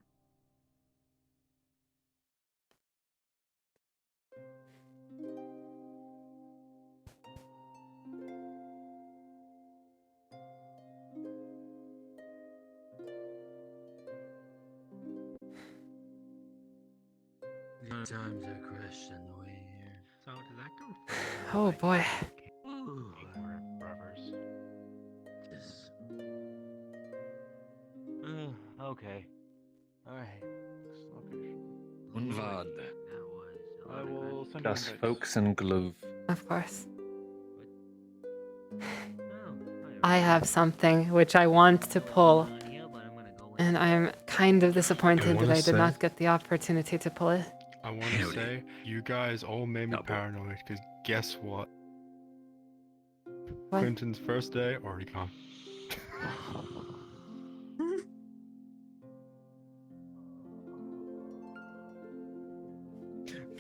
Times are crashing away here. So does that go? Oh boy. Brothers. This. Okay. Alright. Unvad. I will send Das you invites. Foxglove. Of course. I have something which I want to pull, and I'm kind of disappointed that I did not get the opportunity to pull it. I want to say, you guys all made me paranoid, because guess what? What? Quentin's first day already gone.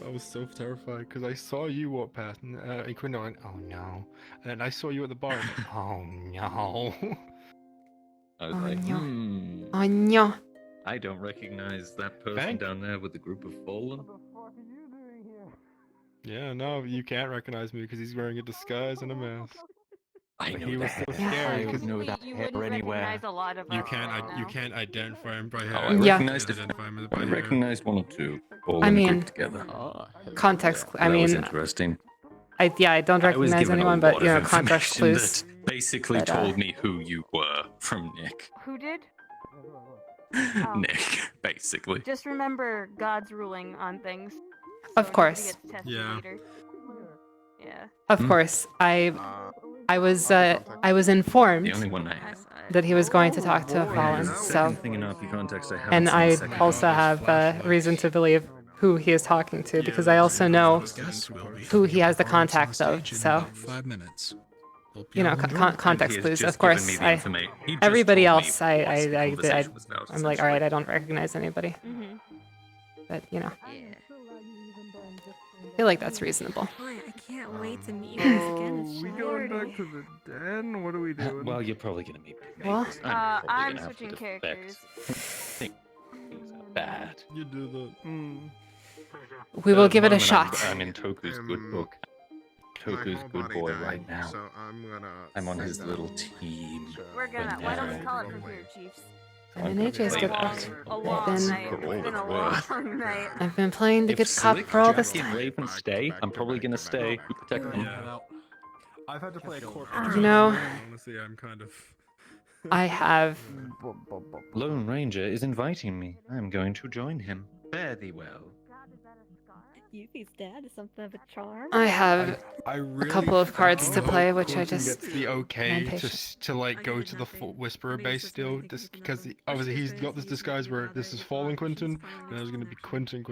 I was so terrified, because I saw you walk past, and Quentin went, oh no. And then I saw you at the bar, and oh no. I was Oh, like, no. Oh no. I don't recognize that person Thank- down there with the group of fallen. Yeah, no, you can't recognize me, because he's wearing a disguise and a mask. I But know he was that. so scary, because You wouldn't recognize a lot of you us can't, right you now. can't identify him by Oh, hair. I Yeah. recognized it. Identify him I by hair. recognized one or two all I in a mean, group together. Context. I That was mean, interesting. I don't I was recognize given anyone, a but lot you know, of context information clues. that basically But, told me who you were from Nick. Who did? Nick, basically. Just remember God's ruling on things. Of so course. nobody gets tested Yeah. later. Yeah. Of course, I was informed The only one I that he was going to talk to a fallen. So, Second thing in RP context, I haven't and seen I the second also one. have reason to believe who he is talking to because I also know who he has the contact of. So, 5 minutes. you know, context And he has clues. just Of course, given me the information. He just everybody told me else, what the conversation was about, I'm like, all right, I don't recognize anybody. Mm-hmm. But you know, Yeah. I feel like that's reasonable. Boy, I can't wait to meet you guys again. It's we just going party. back to the den? What are we doing? Well, you're probably gonna meet me. Well, I'm switching characters. Things are bad. You do that. We will At the give it a moment, shot. I'm in Toku's good book. Toku's good boy right now. So I'm gonna. I'm on his send little out team. We're gonna. Why don't we call it from here, Chiefs? I'm in AJ's good book. A long night. It's been a long night. I've been playing the If good cop Slick, for all this Jackie, and time. Raven stay, I'm probably gonna stay. You protect them. Yeah. I've had to play a corp. You know, Honestly, I'm kind of. I have. Lone Ranger is inviting me. I'm going to join him. Fare thee well. Yuffie's dad is something of a charm. I have I really a couple of cards to hope play, which I Quentin just. gets the okay I'm to patient. to like go to the Whisperer base still, just because obviously he's got this disguise where this is Fallen Quentin, and there's gonna be Quentin.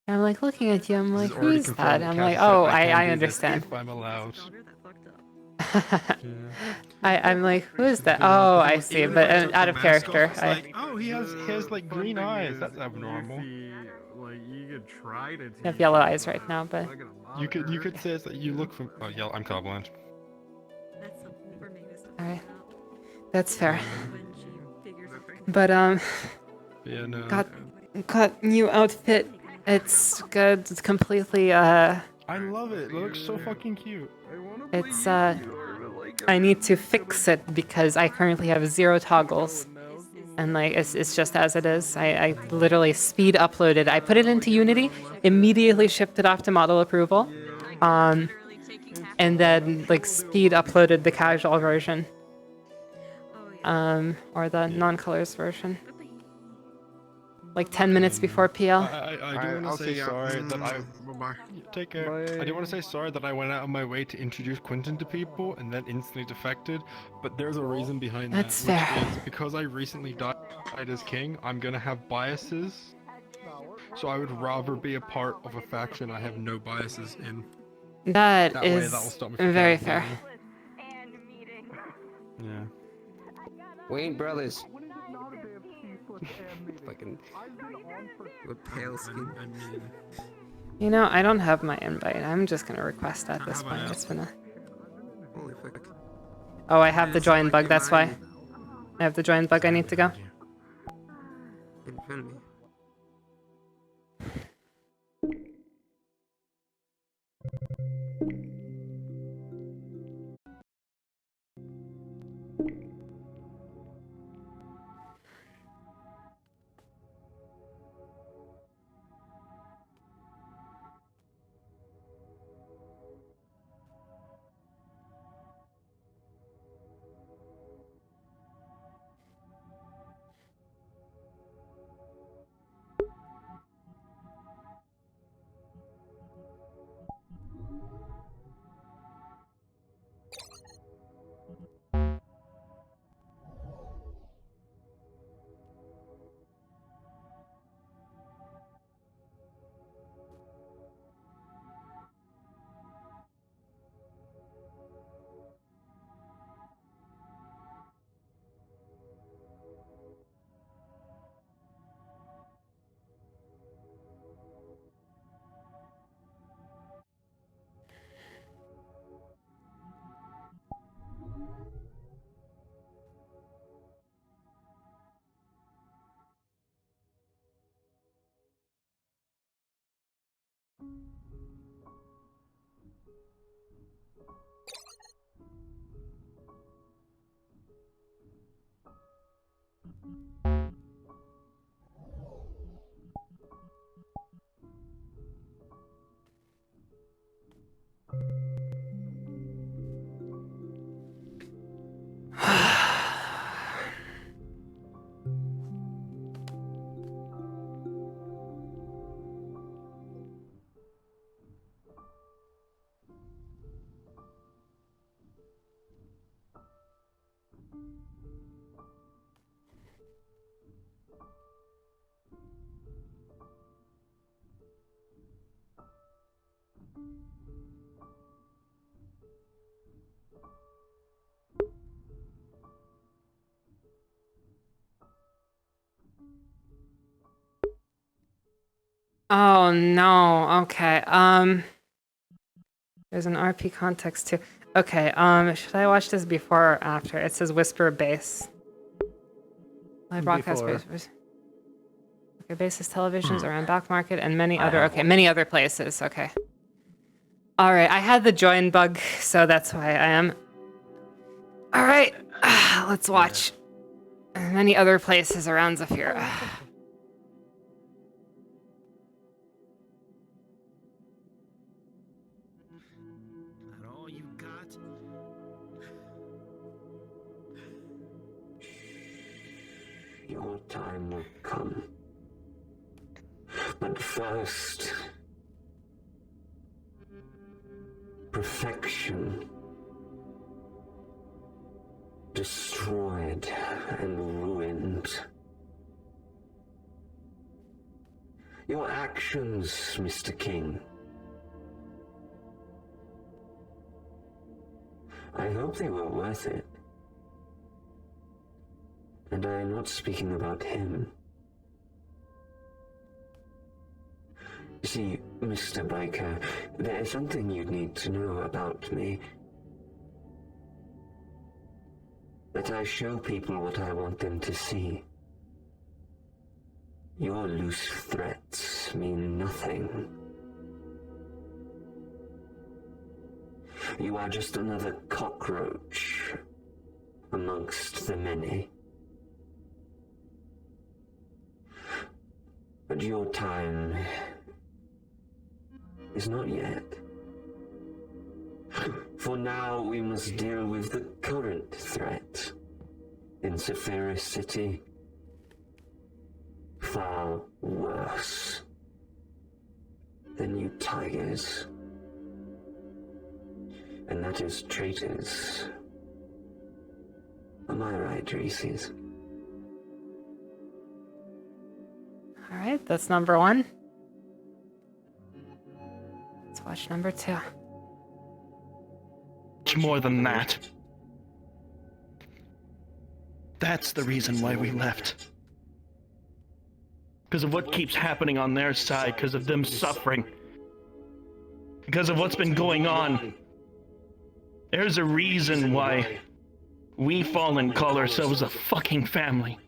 I'm like looking at you. I'm This like, is already who's that? confirmed. I'm Cass like, said oh, can I do this understand. If I'm allowed. I'm like, who is that? Oh, I see. But out of character. Oh, he has like green eyes. That's abnormal. Like you could try to. I have yellow eyes right now, but You could say it's that you look from. Oh, yeah, I'm colorblind. Alright. That's fair. When she figures out the But, Yeah, no. got new outfit. It's good. It's completely, I love it. It looks so fucking cute. it's, I need to fix it because I currently have 0 toggles. And, like, it's just as it is. I literally speed uploaded. I put it into Unity, immediately shipped it off to model approval. And then, like, speed uploaded the casual version. Or the non-colors version. Like 10 minutes before PL. I do want to say sorry that I... Take care. Bye. I do want to say sorry that I went out of my way to introduce Quentin to people and then instantly defected, but there's a reason behind That's that, fair. which is because I recently died as king, I'm gonna have biases, so I would rather be a part of a faction I have no biases in. That way, is that'll stop me from very campaigning. fair. Yeah. Wayne Brothers. Fucking with pale skin. You know, I don't have my invite. I'm just gonna request at this point. It's been a... Holy fuck. Oh, I have the join bug, that's why. I have the join bug, I need to go. In front of me. Oh no, okay. There's an RP context too. Okay, should I watch this before or after? It says Whisper Base. Live broadcast Before. base. Okay, bases televisions around Back Market and many other places. Okay. All right, I had the join bug, so that's why I am. All right, let's watch. Many other places around Zafira. That all you got? Your time will come. But first, perfection. Destroyed and ruined. Your actions, Mr. King. I hope they were worth it. And I am not speaking about him. See, Mr. Biker, there is something you need to know about me. that I show people what I want them to see. Your loose threats mean nothing. You are just another cockroach amongst the many. But your time is not yet. For now, we must deal with the current threat in Sephiroth City. Far worse than you tigers. And that is traitors. Am I right, Reese's? Alright, that's number 1. Let's watch number 2. Much more than that. That's the reason why we left. Because of what keeps happening on their side, because of them suffering. Because of what's been going on. There's a reason why we Fallen call ourselves a fucking family.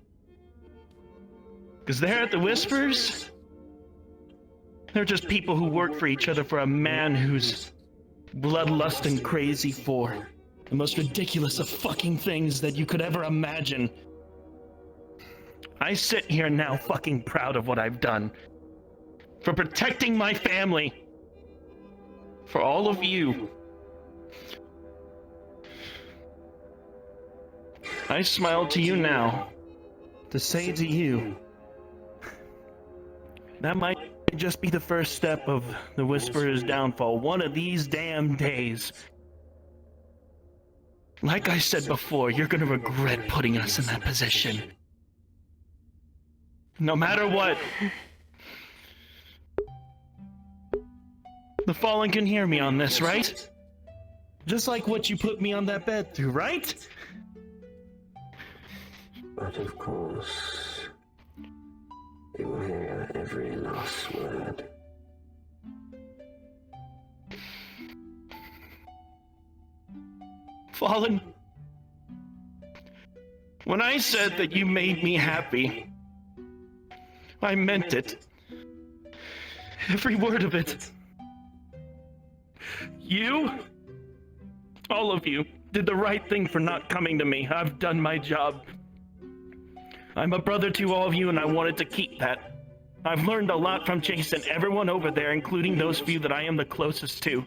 Because they're at the Whispers. They're just people who work for each other for a man who's bloodlust and crazy for the most ridiculous of fucking things that you could ever imagine. I sit here now fucking proud of what I've done. For protecting my family. For all of you. I smile to you now to say to you that might just be the first step of the Whisperer's downfall. One of these damn days. Like I said before, you're gonna regret putting us in that position. No matter what. The Fallen can hear me on this, right? Just like what you put me on that bed through, right? But of course, you will hear every last word. Fallen, when I said that you made me happy, I meant it. Every word of it. You, all of you, did the right thing for not coming to me. I've done my job. I'm a brother to all of you, and I wanted to keep that. I've learned a lot from Jason, everyone over there, including those few that I am the closest to.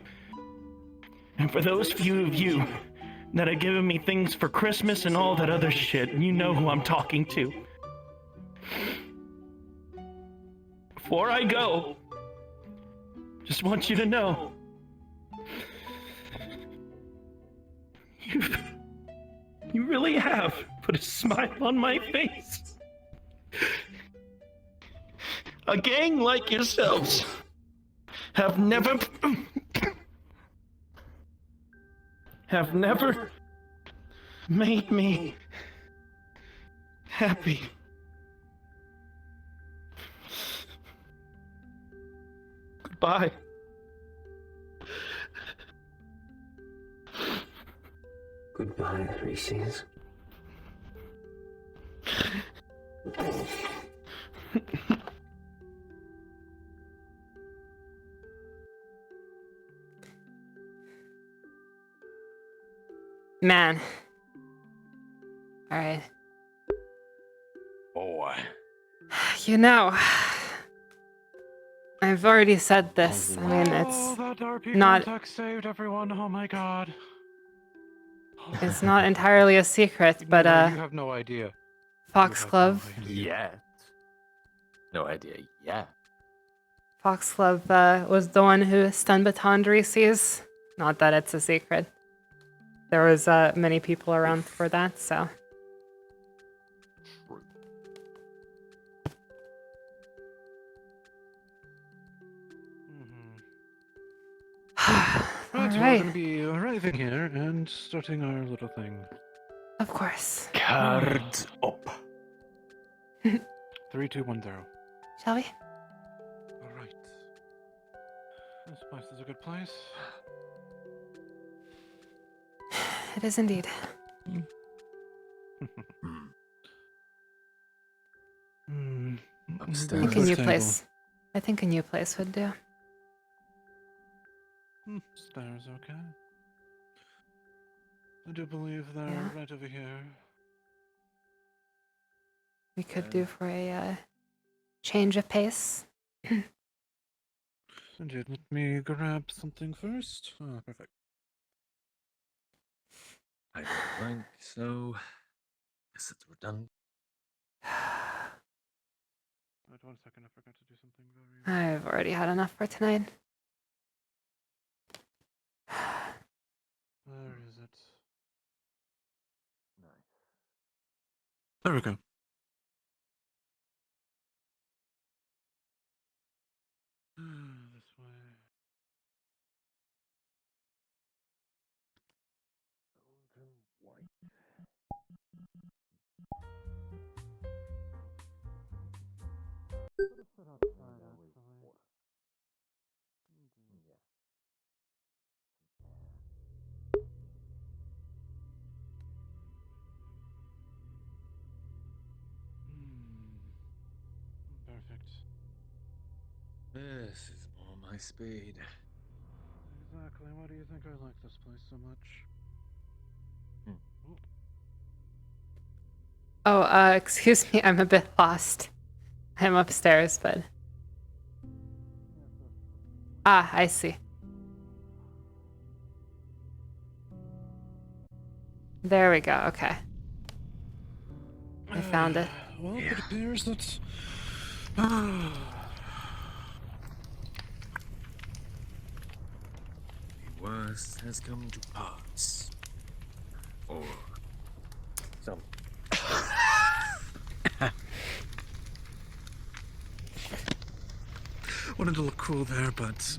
And for those few of you that have given me things for Christmas and all that other shit, you know who I'm talking to. Before I go, just want you to know, you really have put a smile on my face. A gang like yourselves have never made me happy. Goodbye. Goodbye, Reese's. Man. Alright. Boy. You know, I've already said this. I mean, it's that RP not contact saved everyone. Oh my god. it's not entirely a secret, but No, you have no idea. Foxglove. Yet. No idea yet. Foxglove was the one who stun batoned Reese's. Not that it's a secret. There was many people around for that, so. Right, we're Alright. gonna be arriving here and starting our little thing. Of course. Cards up. 3, 2, 1, 0. Shall we? Alright. This place is a good place. It is indeed. I Upstairs. think a new place. I think a new place would do. Stairs, okay. I do believe they're Yeah. right over here. We could do for a change of pace. Indeed, let me grab something first. Oh, perfect. I don't drink, so guess it's redundant. Wait 1 second, I forgot to do something very... I've already had enough for tonight. Where is it? Nice. There we go. This way. Golden white. Put it outside, actually. Yeah. Perfect. This is more my speed. Exactly. Why do you think I like this place so much? Oh, excuse me, I'm a bit lost. I'm upstairs, but... Ah, I see. There we go, okay. I found it. Well, it appears that... The worst has come to pass. Or some. Wanted to look cool there, but...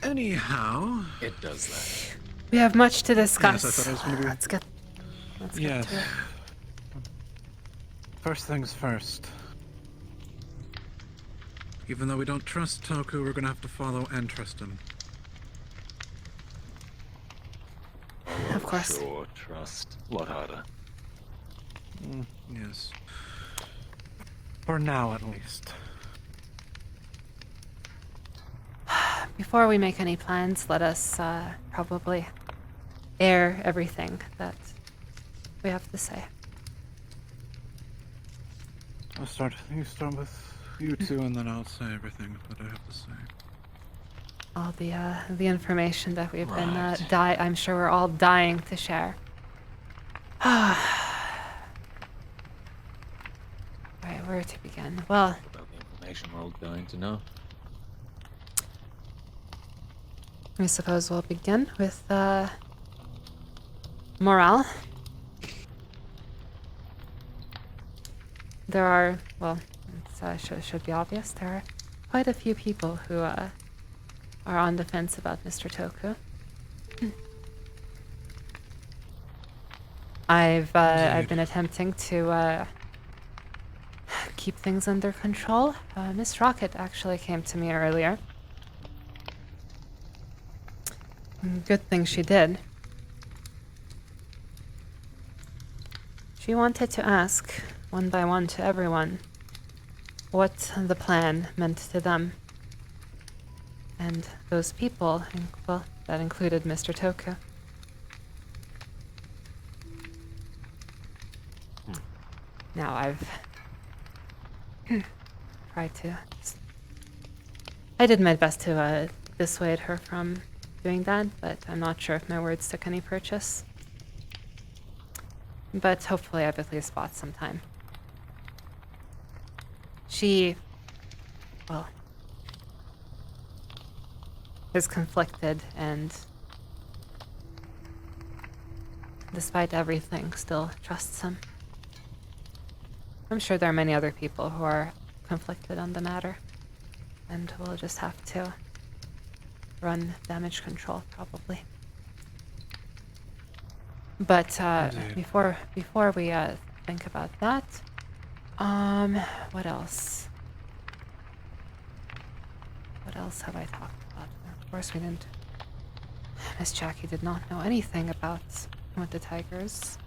Anyhow... It does that. We have much to discuss. Yes, I thought I was going to be... Let's get Yes. to it. First things first. Even though we don't trust Toku, we're going to have to follow and trust him. Of course. Sure, trust. A lot harder. Yes. For now, at least. Before we make any plans, let us probably air everything that we have to say. You start with you two, and then I'll say everything that I have to say. All the information that we've been Right. I'm sure we're all dying to share. Right, where to begin? Well, About the information we're all going to know. I suppose we'll begin with morale. There are, well, it should be obvious, there are quite a few people who are on the fence about Mr. Toku. I've been attempting to keep things under control. Miss Rocket actually came to me earlier. Good thing she did. She wanted to ask, one by one to everyone, what the plan meant to them. And those people, well, that included Mr. Toku. Now I've tried to... I did my best to dissuade her from doing that, but I'm not sure if my words took any purchase. But hopefully I've at least bought some time. She, well, is conflicted and, despite everything, still trusts him. I'm sure there are many other people who are conflicted on the matter, and we'll just have to run damage control, probably. But before we think about that, what else? What else have I talked about? Of course, we didn't. Miss Jackie did not know anything about with the tigers.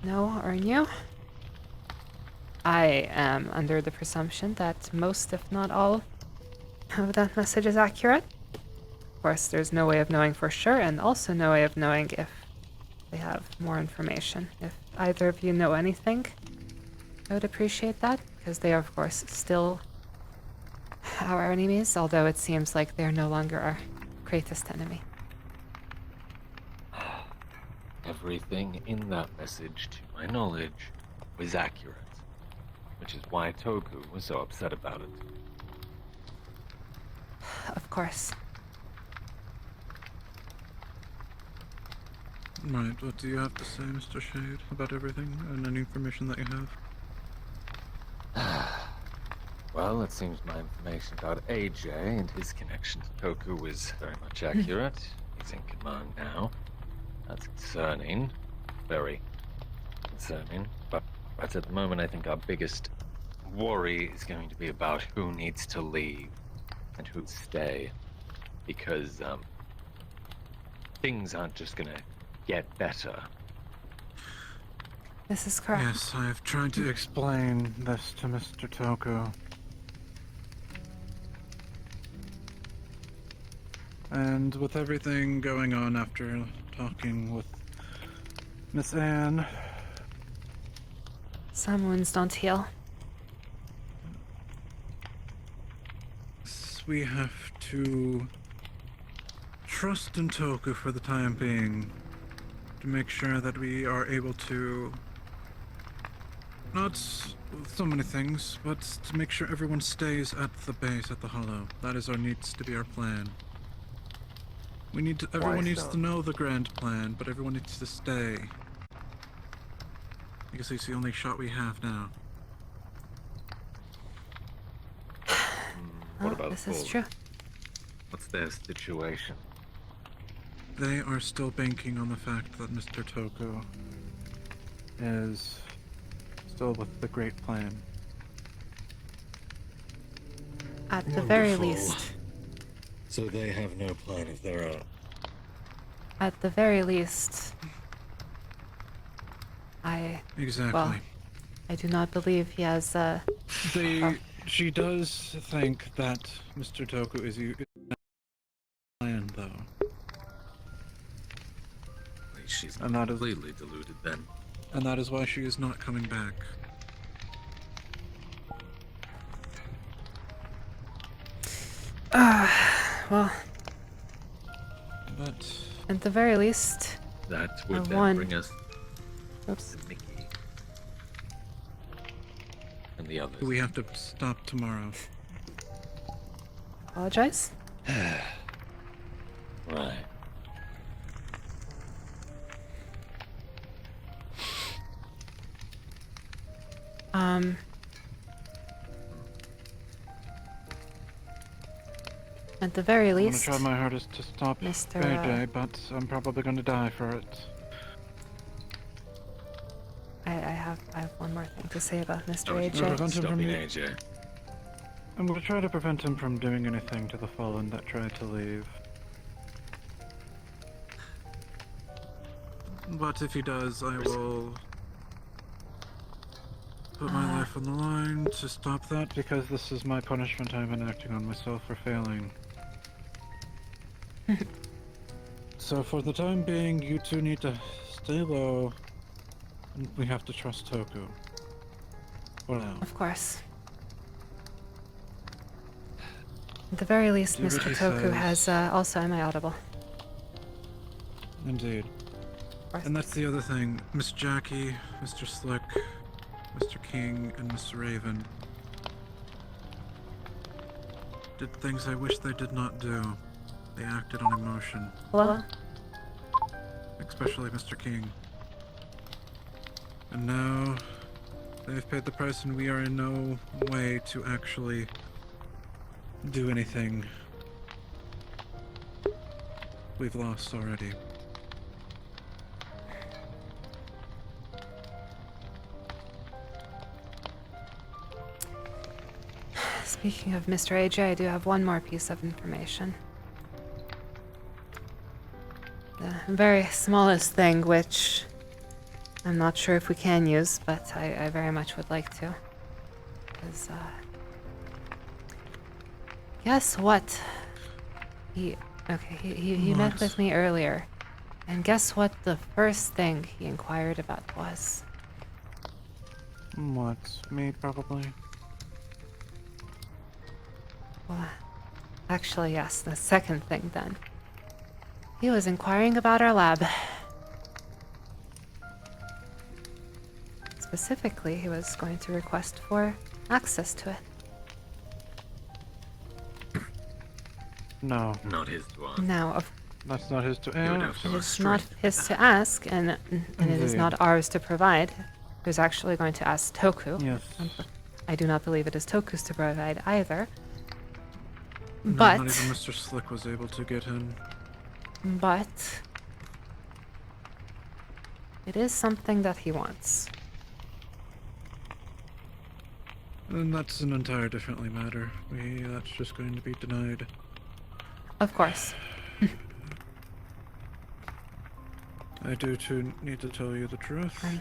know or knew. I am under the presumption that most, if not all, of that message is accurate. Of course, there's no way of knowing for sure, and also no way of knowing if they have more information. If either of you know anything, I would appreciate that, because they are, of course, still our enemies, although it seems like they're no longer our greatest enemy. Everything in that message, to my knowledge, was accurate, which is why Toku was so upset about it. Of course. Right, what do you have to say, Mr. Shade, about everything and any information that you have? Well, it seems my information about AJ and his connection to Toku was very much accurate. He's in command now. That's concerning. Very concerning. But at the moment, I think our biggest worry is going to be about who needs to leave and who stay. Because, things aren't just gonna get better. This is correct. Yes, I've tried to explain this to Mr. Toku. And with everything going on after talking with Miss Anne... Some wounds don't heal. We have to trust in Toku for the time being to make sure that we are able to not so many things, but to make sure everyone stays at the base at the Hollow. That is needs to be our plan. We need to, everyone needs to know the grand plan, but everyone needs to stay. Because it's the only shot we have now. What about this Fallen? is true. What's their situation? They are still banking on the fact that Mr. Toku is still with the great plan. At the very Wonderful. least. So they have no plan of their own. At the very least. Exactly. Well, I do not believe he has, She does think that Mr. Toku is plan, though. She's And that is- completely deluded then. And that is why she is not coming back. Well, But at the very least, That would I then won. bring us Oops. to Mickey. And the others. we have to stop tomorrow. Apologize. Right. At the very I'm gonna least, try my hardest to stop Mr. AJ, but I'm probably gonna die for it. I have one more thing to say about Mr. Oh, AJ. prevent him Stop from being me. AJ. I'm gonna try to prevent him from doing anything to the Fallen that tried to leave. But if he does, I will put my life on the line to stop that, because this is my punishment I'm enacting on myself for failing. So for the time being, you two need to stay low, and we have to trust Toku. For now. Of course. At the very least, Do what Mr. he Toku says. has also. Am I audible? Indeed. And that's the other thing. Miss Jackie, Mr. Slick, Mr. King, and Miss Raven did things I wish they did not do. They acted on emotion. Hello? Especially Mr. King. And now they've paid the price and we are in no way to actually do anything. We've lost already. Speaking of Mr. AJ, I do have one more piece of information. The very smallest thing, which I'm not sure if we can use, but I very much would like to. Because, guess what? He met What? with me earlier. And guess what the first thing he inquired about was? What? Me, probably? Well, actually, yes, the second thing then. He was inquiring about our lab. Specifically, he was going to request for access to it. No. Not his to ask. Now, That's not his to You would ask. have to it ask is not straight. his to ask, and it is Indeed. not ours to provide. He was actually going to ask Toku. Yes. I do not believe it is Toku's to provide either. No, But, not even Mr. Slick was able to get in. but, it is something that he wants. And that's an entire differently matter. That's just going to be denied. Of course. I do too need to tell you the truth. I'm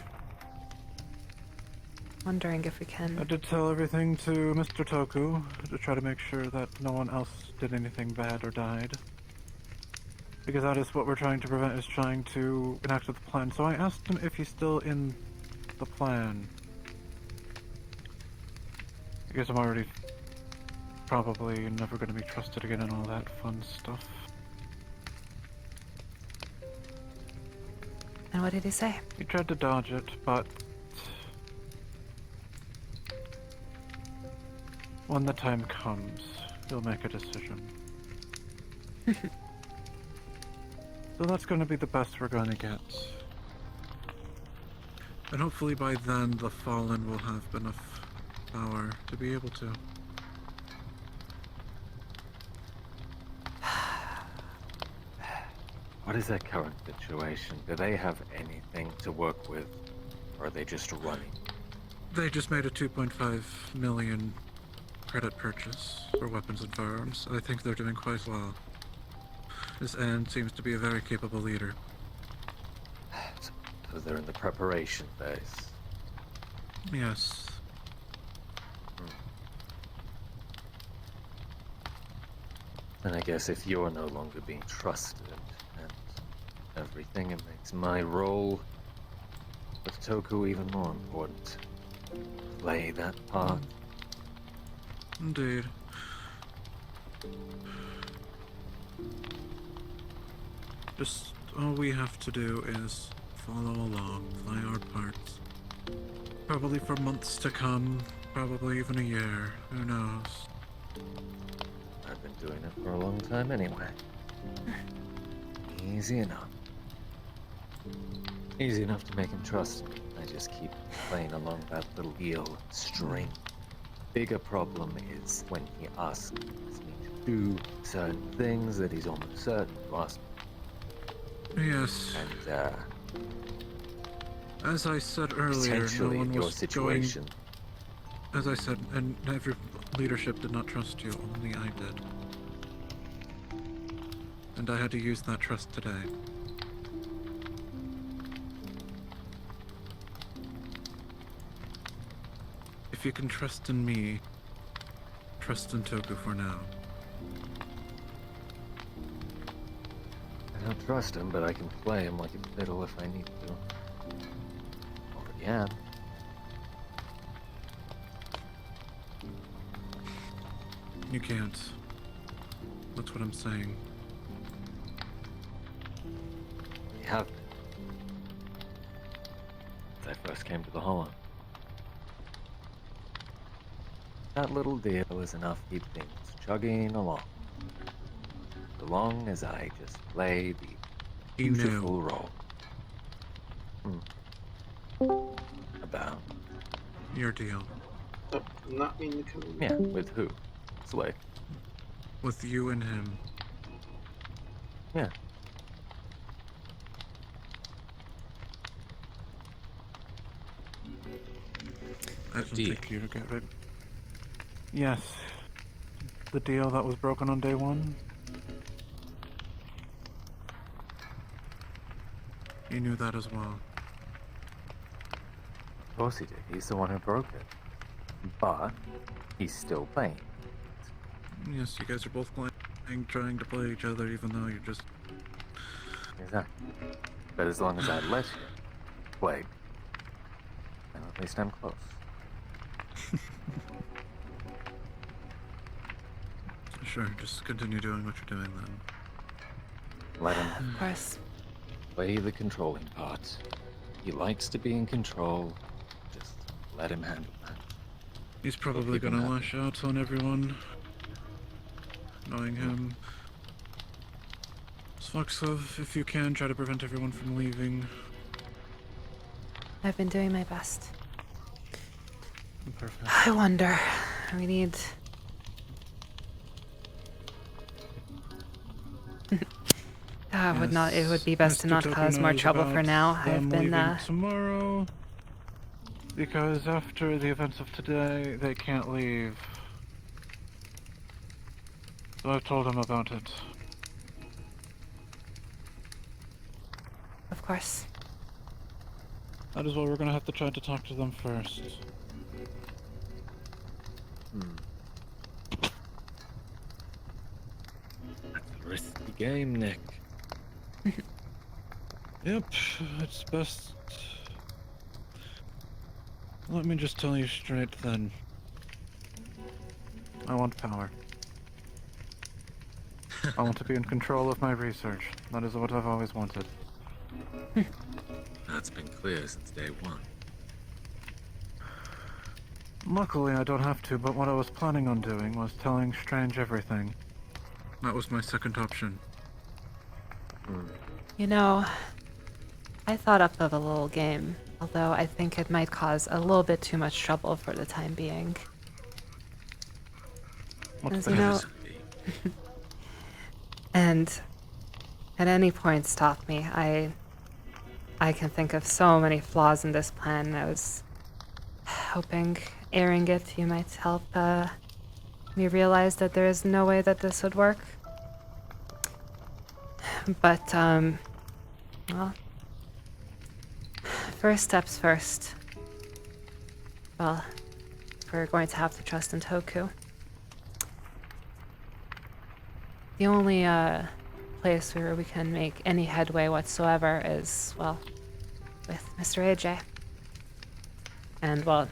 wondering if we can... I did tell everything to Mr. Toku to try to make sure that no one else did anything bad or died. Because that is what we're trying to prevent, is trying to enact the plan. So I asked him if he's still in the plan. Because I'm already probably never going to be trusted again and all that fun stuff. And what did he say? He tried to dodge it, but when the time comes, he'll make a decision. So that's going to be the best we're going to get. And hopefully by then the Fallen will have enough power to be able to. What is their current situation? Do they have anything to work with? Or are they just running? They just made a 2.5 million credit purchase for weapons and firearms. I think they're doing quite well. This Anne seems to be a very capable leader. So they're in the preparation phase. Yes. And I guess if you're no longer being trusted and everything, it makes my role with Toku even more important. Play that part. Indeed. Just all we have to do is follow along, play our parts. Probably for months to come, probably even a year, who knows. I've been doing it for a long time anyway. Easy enough. Easy enough to make him trust me. I just keep playing along that little eel string. Bigger problem is when he asks me to do certain things that he's almost certain to ask me. Yes. And, as I said earlier, no potentially one your was situation. going... As I said, and every leadership did not trust you, only I did. And I had to use that trust today. If you can trust in me, trust in Toku for now. I don't trust him, but I can play him like a fiddle if I need to. Already am. You can't. That's what I'm saying. You have been. Since I first came to the Hollow. That little deal is enough to keep things chugging along. As long as I just play the beautiful role. About Your deal. Not mean to come in. yeah, with who? Slick. With you and him. Yeah. I didn't think you to get rid. Yes. The deal that was broken on day one. You knew that as well. Of course he did. He's the one who broke it. But he's still playing. Yes, you guys are both playing, trying to play each other, even though you're just... Exactly. But as long as I let you play, then at least I'm close. Sure, just continue doing what you're doing then. Let him Of course. play the controlling part. He likes to be in control. Just let him handle that. He's probably keep him gonna happy. lash out on everyone, knowing him. Foxglove, if you can, try to prevent everyone from leaving. I've been doing my best. Perfect. I wonder. We need. It would be best to Mr. not Toku cause more knows trouble for about now. them I've been, leaving tomorrow, because after the events of today, they can't leave. So I've told him about it. Of course. That is why we're gonna have to try to talk to them first. That's a risky game, Nick. Yep, it's best. Let me just tell you straight then. I want power. I want to be in control of my research. That is what I've always wanted. That's been clear since day one. Luckily, I don't have to, but what I was planning on doing was telling Strange everything. That was my second option. You know, I thought up of a little game, although I think it might cause a little bit too much trouble for the time being. What's As the you know, hell? and at any point stop me. I can think of so many flaws in this plan. I was hoping airing it, you might help me realize that there is no way that this would work. But, well, first steps first. Well, we're going to have to trust in Toku. The only place where we can make any headway whatsoever is, well, with Mr. AJ. And, well,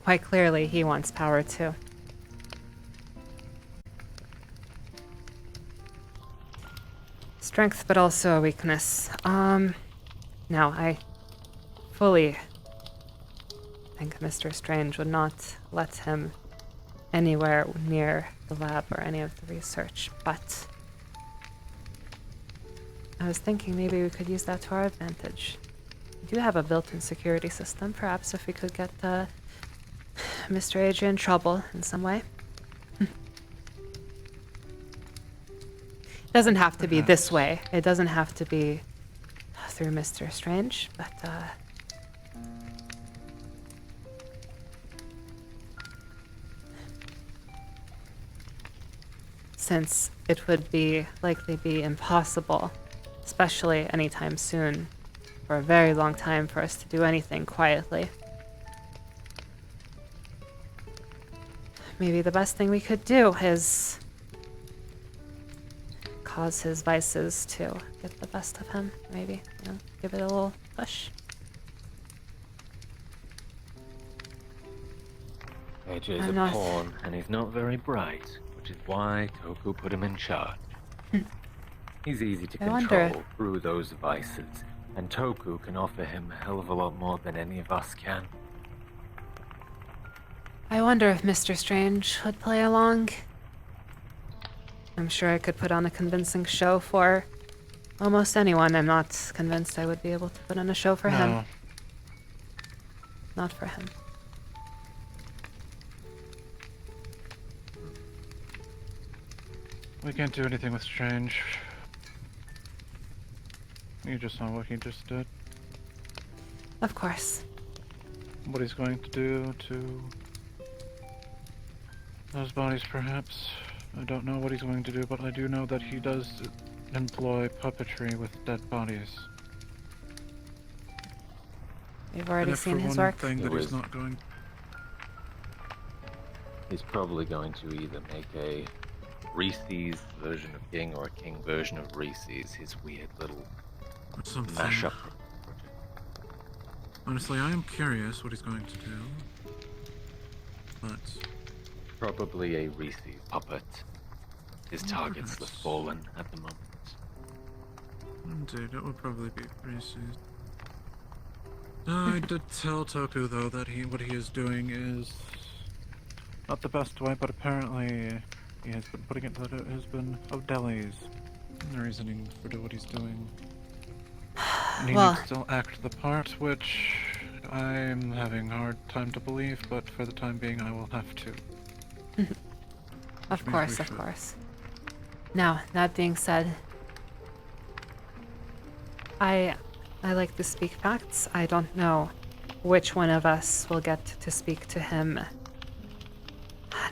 quite clearly he wants power too. Strength, but also a weakness. Now, I fully think Mr. Strange would not let him anywhere near the lab or any of the research, but I was thinking maybe we could use that to our advantage. We do have a built-in security system. Perhaps if we could get Mr. AJ in trouble in some way. It doesn't have to be this way. It doesn't have to be through Mr. Strange, but since it would likely be impossible, especially anytime soon, for a very long time for us to do anything quietly. Maybe the best thing we could do is cause his vices to get the best of him, maybe, you know, give it a little push. AJ's I'm a not- pawn, and he's not very bright, which is why Toku put him in charge. He's easy to I wonder- control through those vices, and Toku can offer him a hell of a lot more than any of us can. I wonder if Mr. Strange would play along. I'm sure I could put on a convincing show for almost anyone. I'm not convinced I would be able to put on a show for him. No. Not for him. We can't do anything with Strange. You just saw what he just did. Of course. What he's going to do to those bodies, perhaps. I don't know what he's going to do, but I do know that he does employ puppetry with dead bodies. We've already and if seen for his one work. thing It that he's was- not going. He's probably going to either make a Reese's version of King or a King version of Reese's, his weird little Something. mashup. Honestly, I am curious what he's going to do. But Probably a Reese's puppet. His target's the perhaps. Fallen at the moment. Indeed, it would probably be Reese's. I did tell Toku though that what he is doing is not the best way, but apparently he has been putting it that it has been O'Delly's reasoning for what he's doing. And he Well- needs to still act the part, which I'm having a hard time to believe, but for the time being I will have to. Of means course, we of should. course. Now, that being said, I like to speak facts. I don't know which one of us will get to speak to him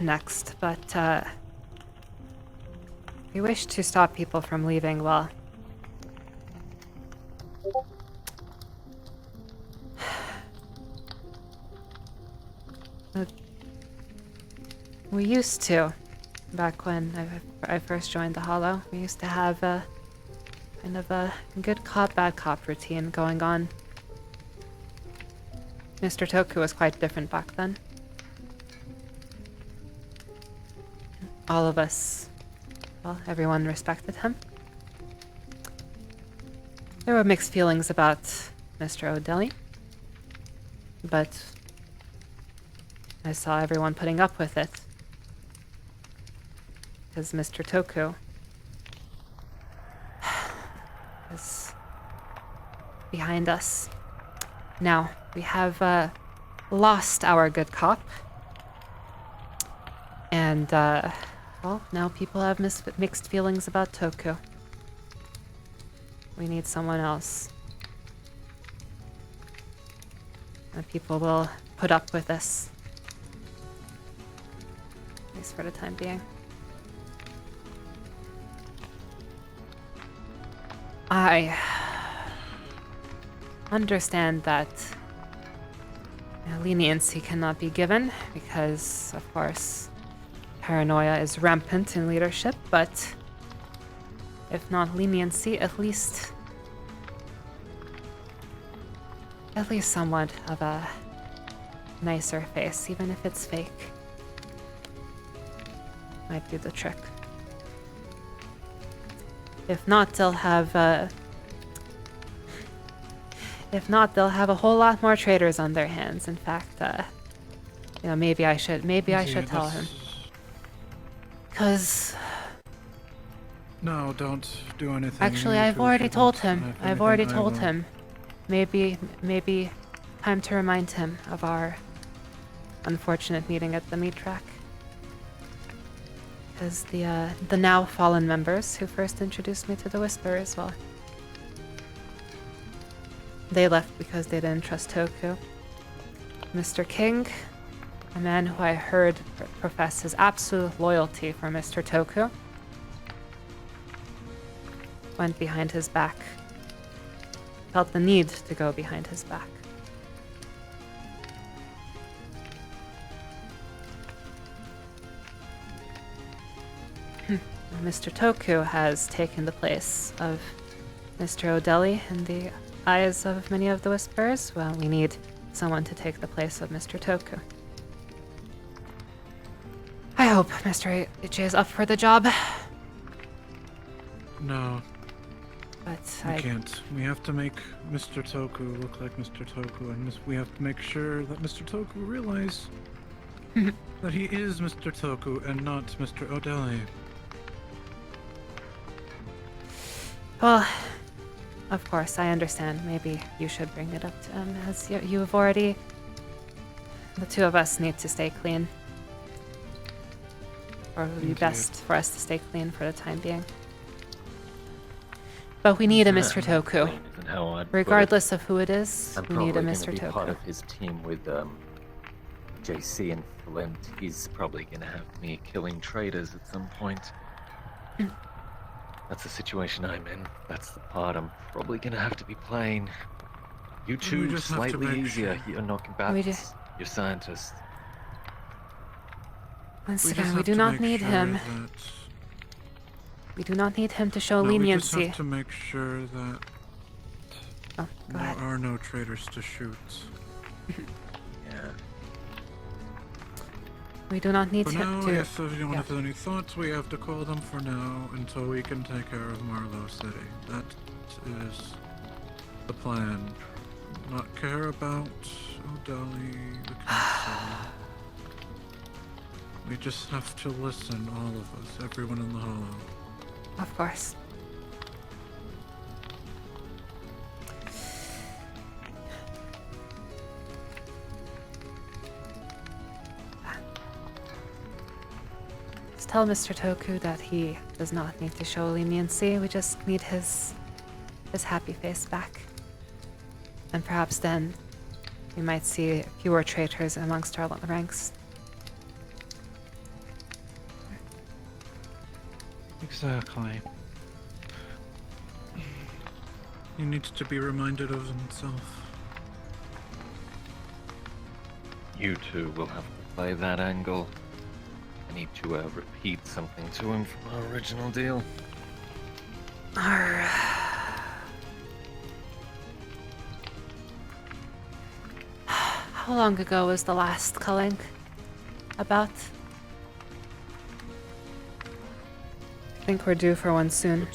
next, but we wish to stop people from leaving, well, we used to, back when I first joined the Hollow, we used to have a kind of a good cop, bad cop routine going on. Mr. Toku was quite different back then. All of us, well, everyone respected him. There were mixed feelings about Mr. O'Delly, but I saw everyone putting up with it. Because Mr. Toku is behind us. Now, we have lost our good cop. And, well, now people have mixed feelings about Toku. We need someone else. And people will put up with this. At least for the time being. I understand that leniency cannot be given because, of course, paranoia is rampant in leadership, but if not leniency, at least somewhat of a nicer face, even if it's fake, might do the trick. If not, they'll have a whole lot more traitors on their hands. In fact, maybe I should tell him. 'Cause No, don't do anything. actually, You I've two already shouldn't, told and him. if I've anything, already I told will. him. Maybe time to remind him of our unfortunate meeting at the meat track. Because the now fallen members who first introduced me to the Whisperers, well, they left because they didn't trust Toku. Mr. King, a man who I heard profess his absolute loyalty for Mr. Toku, went behind his back. Felt the need to go behind his back. Mr. Toku has taken the place of Mr. O'Delly in the eyes of many of the Whisperers. Well, we need someone to take the place of Mr. Toku. I hope Mr. H is up for the job. No. But We can't. We have to make Mr. Toku look like Mr. Toku, and we have to make sure that Mr. Toku realize that he is Mr. Toku and not Mr. O'Delly. Well, of course, I understand. Maybe you should bring it up to him, as you've already... The two of us need to stay clean. Or it would be Indeed. best for us to stay clean for the time being. But we need a Mr. Toku. Clean isn't how I'd put it. Regardless of who it is, I'm we need a probably Mr. gonna be part Toku. of his team with JC and Flint. He's probably gonna have me killing traitors at some point. That's the situation I'm in. That's the part I'm probably gonna have to be playing. You We two, just have to slightly make easier. sure. You're not We combatants. just- You're scientists. Once We just again, we have do to not make need sure him. that- We do not need him to show No, we just leniency. have to make sure that Oh, go there ahead. are no traitors to shoot. Yeah. We do not need For him now, to. if anyone Yeah. has any thoughts, we have to call them for now until we can take care of Marlowe City. That is the plan. Not care about O'Dally, the council. We just have to listen, all of us, everyone in the Hollow. Of course. Just tell Mr. Toku that he does not need to show leniency. We just need his happy face back. And perhaps then we might see fewer traitors amongst our ranks. Exactly. He needs to be reminded of himself. You two will have to play that angle. I need to repeat something to him from our original deal. How long ago was the last culling? About? I think we're due for one soon.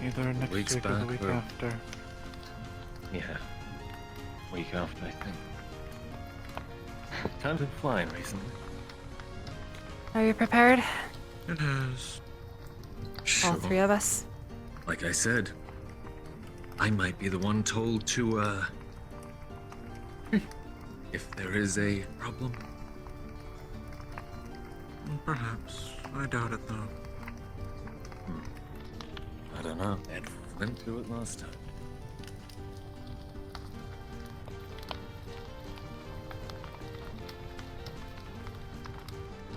Either next Weeks week or the back week or- after. Yeah. Week after, I think. Time's been flying recently. Are you prepared? It has. All three of us? Like I said, I might be the one told to, if there is a problem. Perhaps. I doubt it, though. I don't know. Ed went through it last time.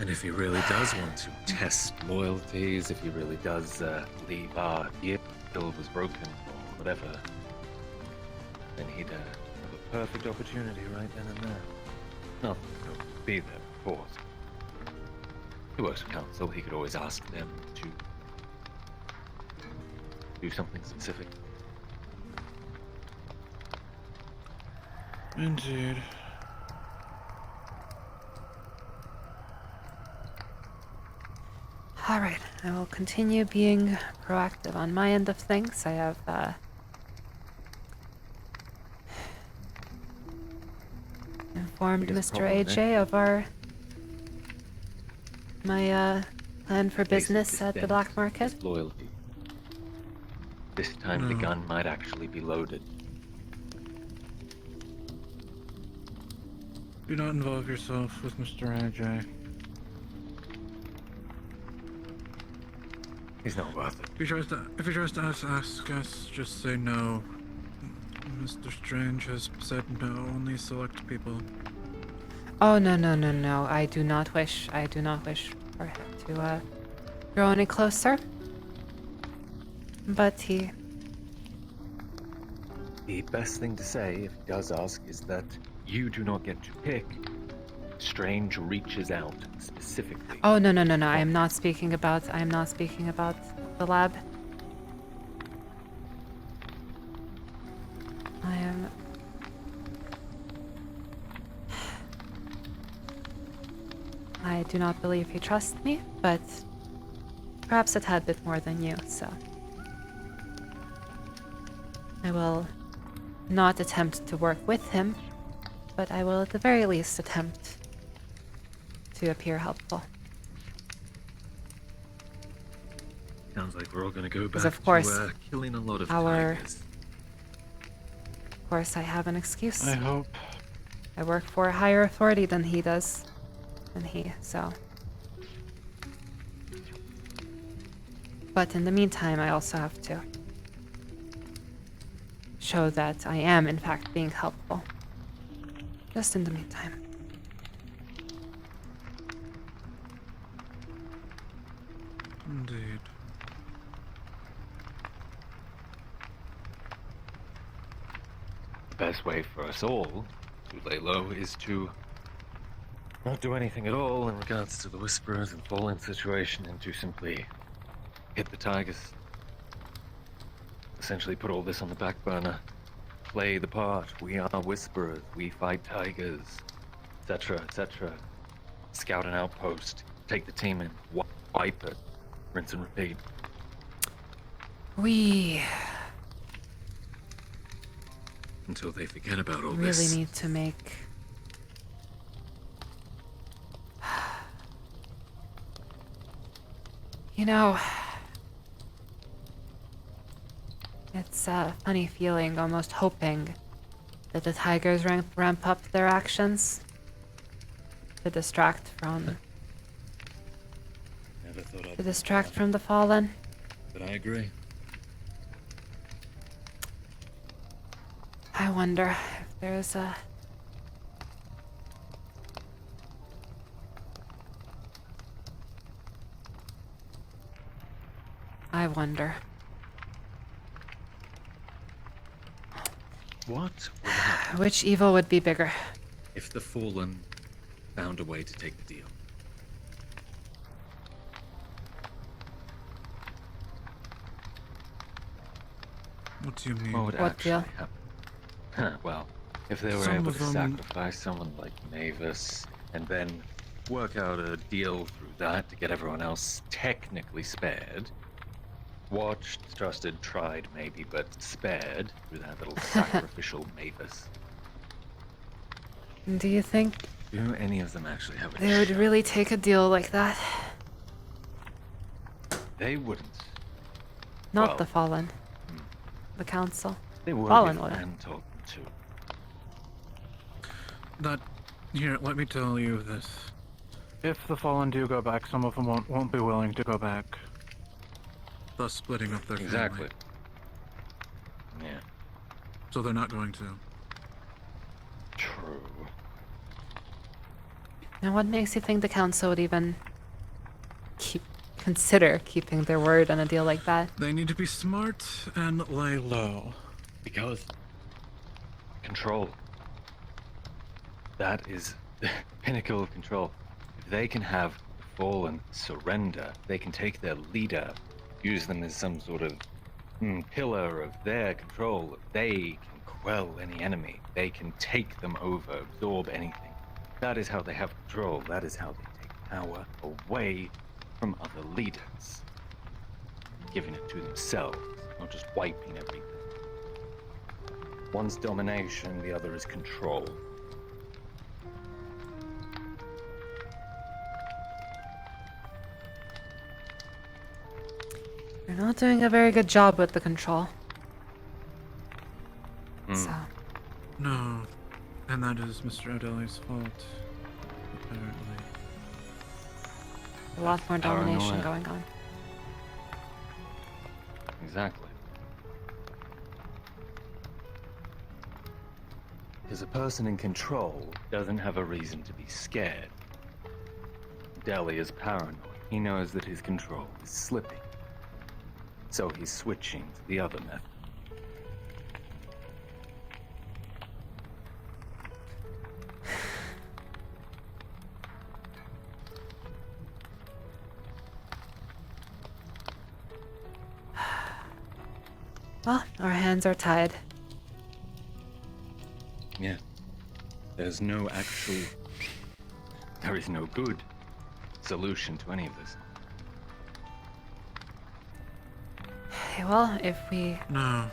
And if he really does want to test loyalties, if he really does believe our deal was broken or whatever, then he'd have a perfect opportunity right then and there. Not that he'll be there, of course. He works for council, he could always ask them to do something specific. Indeed. Alright, I will continue being proactive on my end of things. I have, informed Biggest Mr. problem, AJ of my plan for business at the black market. Loyalty. This time the gun might actually be loaded. Do not involve yourself with Mr. AJ. He's not worth it. If he tries to ask us, just say no. Mr. Strange has said no, only select people. Oh, no. I do not wish for him to, grow any closer. But he... The best thing to say, if he does ask, is that you do not get to pick. Strange reaches out specifically. Oh, no. I am not speaking about the lab. I do not believe he trusts me, but perhaps a tad bit more than you, so. I will not attempt to work with him, but I will at the very least attempt to appear helpful. Sounds like we're all gonna go back Because of course, to killing a lot of our... tigers. Of course, I have an excuse. I hope. I work for a higher authority than he does. So. But in the meantime, I also have to show that I am, in fact, being helpful. Just in the meantime. Indeed. best way for us all to lay low is to not do anything at all in regards to the Whisperers and Fallen situation and to simply hit the Tigers. Essentially put all this on the back burner. Play the part. We are Whisperers. We fight Tigers. Etc. etc. Scout an outpost. Take the team in. Wipe it. Rinse and repeat. We Until they forget about all really this. need to make you know, it's a funny feeling, almost hoping that the Tigers ramp up their actions to distract from Never thought I'd from the Fallen. But I agree. I wonder if there's a I wonder. What would happen Which evil would be bigger? if the Fallen found a way to take the deal? What do you mean? What would What actually deal? happen? Well, if they were Some able of to them- sacrifice someone like Mavis and then work out a deal through that to get everyone else technically spared. Watched, trusted, tried maybe, but spared through that little sacrificial Mavis. Do you think Do any of them actually have a they would shot? really take a deal like that? They wouldn't. Not Well, the Fallen. The Council. They would Fallen if would. Lan told them to. That here, let me tell you this. If the Fallen do go back, some of them won't be willing to go back. Thus splitting up their Exactly. family. Yeah. So they're not going to. True. And what makes you think the Council would even consider keeping their word on a deal like that? They need to be smart and lay low. Because control. That is the pinnacle of control. If they can have the Fallen surrender, they can take their leader, use them as some sort of pillar of their control. They can quell any enemy. They can take them over, absorb anything. That is how they have control. That is how they take power away from other leaders. Giving it to themselves, not just wiping everything. One's domination, the other is control. You're not doing a very good job with the control. So, No. And that is Mr. O'Delly's fault. Apparently. a lot more domination Paranoia. going on. Exactly. Because a person in control doesn't have a reason to be scared. Deli is paranoid. He knows that his control is slipping. So he's switching to the other method. Well, our hands are tied. Yeah. There is no good solution to any of this. Well, if we... No.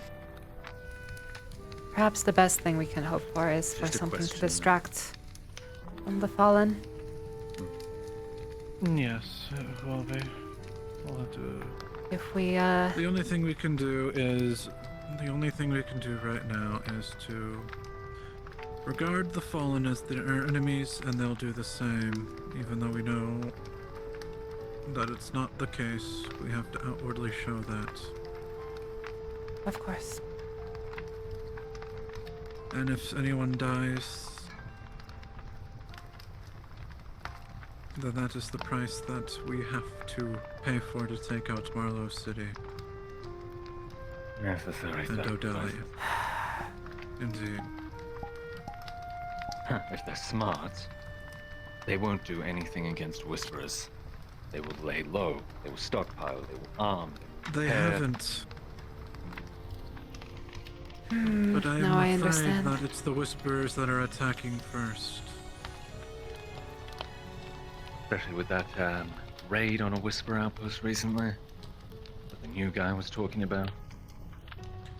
Perhaps the best thing we can hope for is for Just a something to question. distract from the Fallen. Yes, it will be. We'll have to... If we, The only thing we can do right now is to regard the Fallen as their enemies, and they'll do the same, even though we know that it's not the case. We have to outwardly show that. Of course. And if anyone dies, then that is the price that we have to pay for to take out Marlowe City. Necessary And O'Delly. sacrifices. Indeed. If they're smart, they won't do anything against Whisperers. They will lay low, they will stockpile, they will arm, They prepare. haven't. But I'm now I afraid understand. that it's the Whisperers that are attacking first. Especially with that raid on a Whisper outpost recently that the new guy was talking about.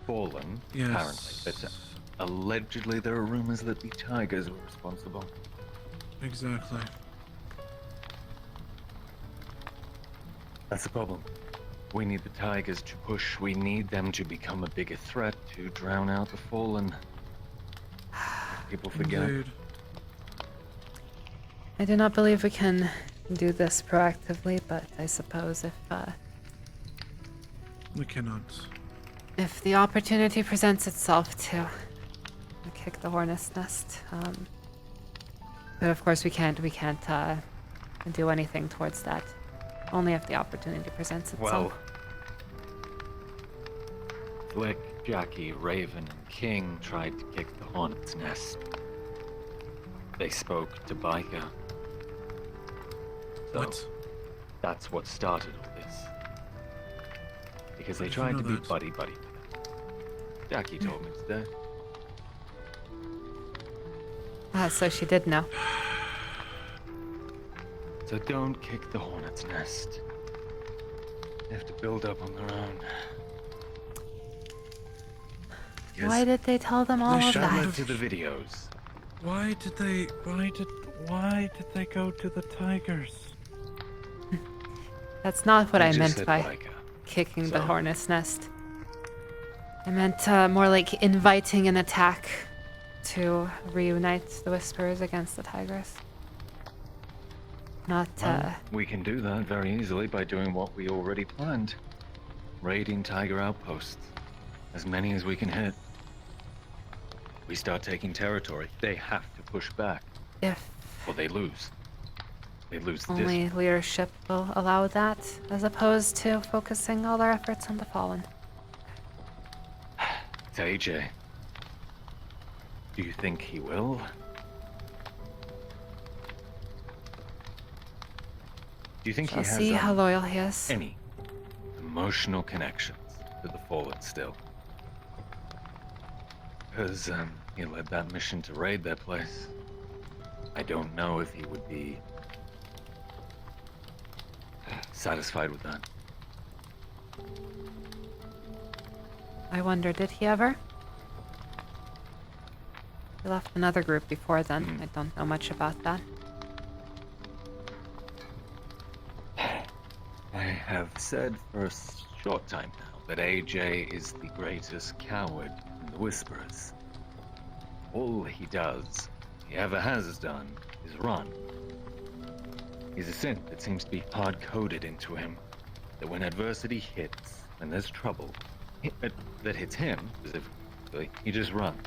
Fallen, Yes. apparently. But allegedly there are rumors that the Tigers were responsible. Exactly. That's the problem. We need the Tigers to push. We need them to become a bigger threat to drown out the Fallen. People forget. Indeed. I do not believe we can do this proactively, but I suppose We cannot. if the opportunity presents itself to kick the hornet's nest, but of course we can't do anything towards that. Only if the opportunity presents itself. Well, Flick, Jackie, Raven, and King tried to kick the hornet's nest. They spoke to Biker. So What? that's what started all this. Because they How did you tried to know be that? buddy-buddy. Jackie told me today. So she did know. So don't kick the hornet's nest. They have to build up on their own. Why did they tell them all of Show them that? to the videos. Why did they go to the Tigers? That's not what I I just meant said by Biker. kicking the So? hornet's nest. I meant more like inviting an attack to reunite the Whisperers against the Tigers. Not, Well, we can do that very easily by doing what we already planned. Raiding Tiger outposts. As many as we can hit. We start taking territory. They have to push back. if Or they lose. They lose the only leadership will allow that, as opposed to focusing all our efforts on the Fallen. To AJ. Do you think he will? Do you think Shall he has see how loyal he is. any emotional connections to the Fallen still? Because he led that mission to raid their place. I don't know if he would be satisfied with that. I wonder, did he ever? He left another group before then. I don't know much about that. I have said for a short time now that AJ is the greatest coward in the Whisperers. All he does, he ever has done, is run. He's a synth that seems to be hard-coded into him. That when adversity hits, when there's trouble, that hits him, specifically, he just runs.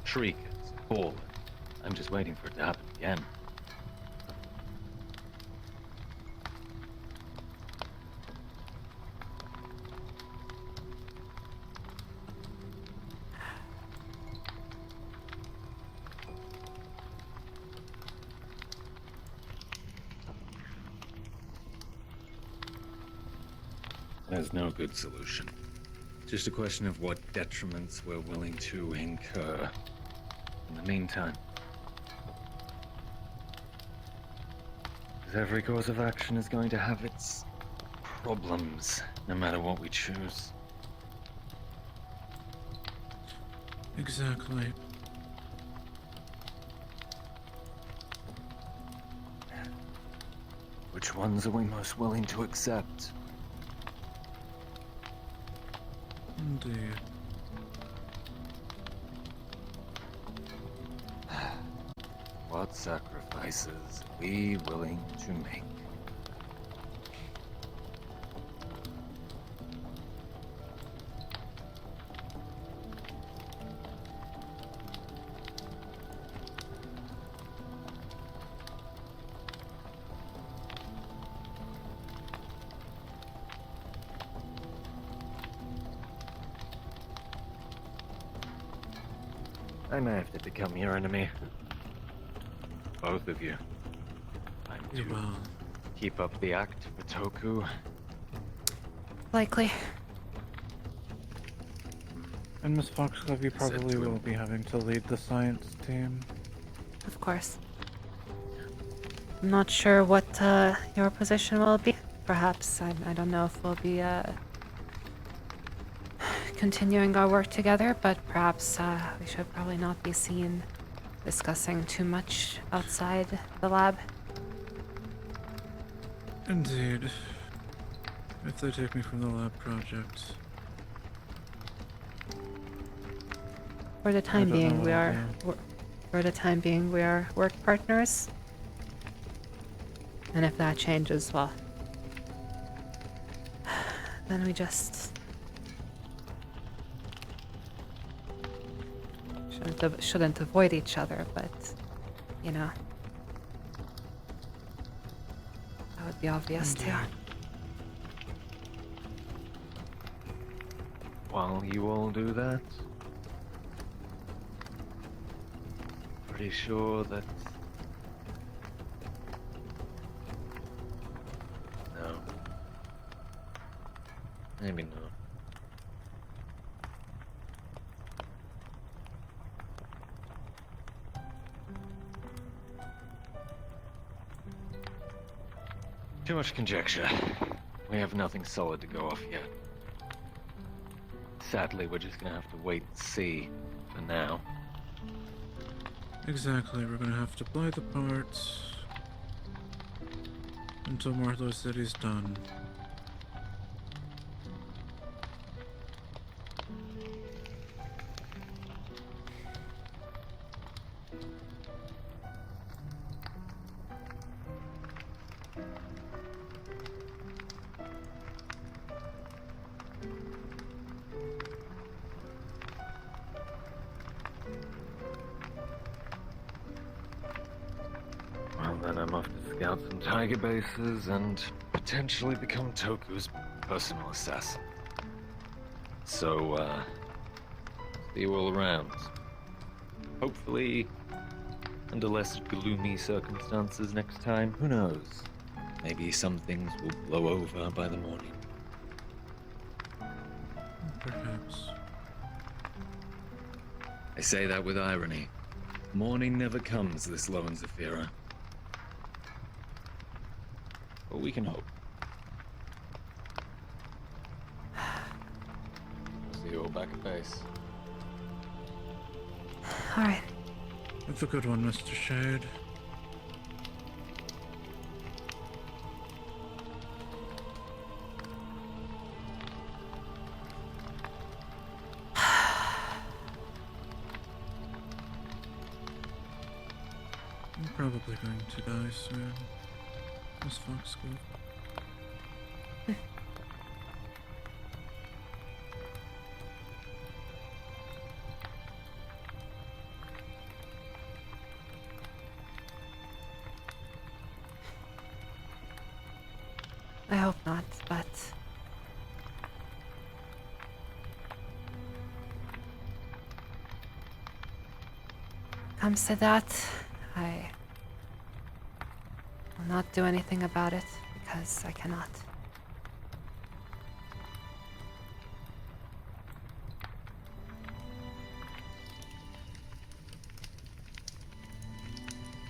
Shriekers, fallen. I'm just waiting for it to happen again. There's no good solution. Just a question of what detriments we're willing to incur. In the meantime, because every course of action is going to have its problems, no matter what we choose. Exactly. Which ones are we most willing to accept? Indeed. What sacrifices are we willing to make? I may have to become your enemy. both of you. Time You to will. keep up the act for Toku. Likely. And Miss Foxglove, you Said probably to will him. be having to lead the science team. Of course. I'm not sure what your position will be. Perhaps, I don't know if we'll be continuing our work together, but perhaps we should probably not be seen discussing too much outside the lab. Indeed. If they take me from the lab project. For the I time don't know being, what we I'll are. do. For the time being, we are work partners. And if that changes, well, then we just shouldn't avoid each other. But you know, that would be obvious too. While you all do that, pretty sure that... No. Maybe not. Too much conjecture. We have nothing solid to go off yet. Sadly, we're just gonna have to wait and see for now. Exactly, we're gonna have to play the parts until Martha said he's done. Well, then I'm off to scout some tiger bases and potentially become Toku's personal assassin. So, see you all around. Hopefully, under less gloomy circumstances next time. Who knows? Maybe some things will blow over by the morning. Perhaps. I say that with irony. Morning never comes this low in Zafira. But we can hope. We'll see you all back at base. All right. Have a good one, Mr. Shade. I'm probably going to die soon, Miss Foxglove. I hope not, but comes to that, I will not do anything about it because I cannot.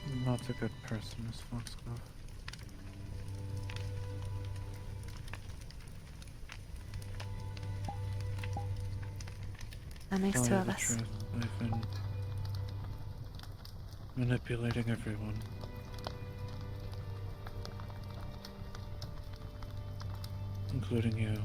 I'm not a good person, Miss Foxglove. That makes Tell two you of the us. truth, I've been manipulating everyone. Including you.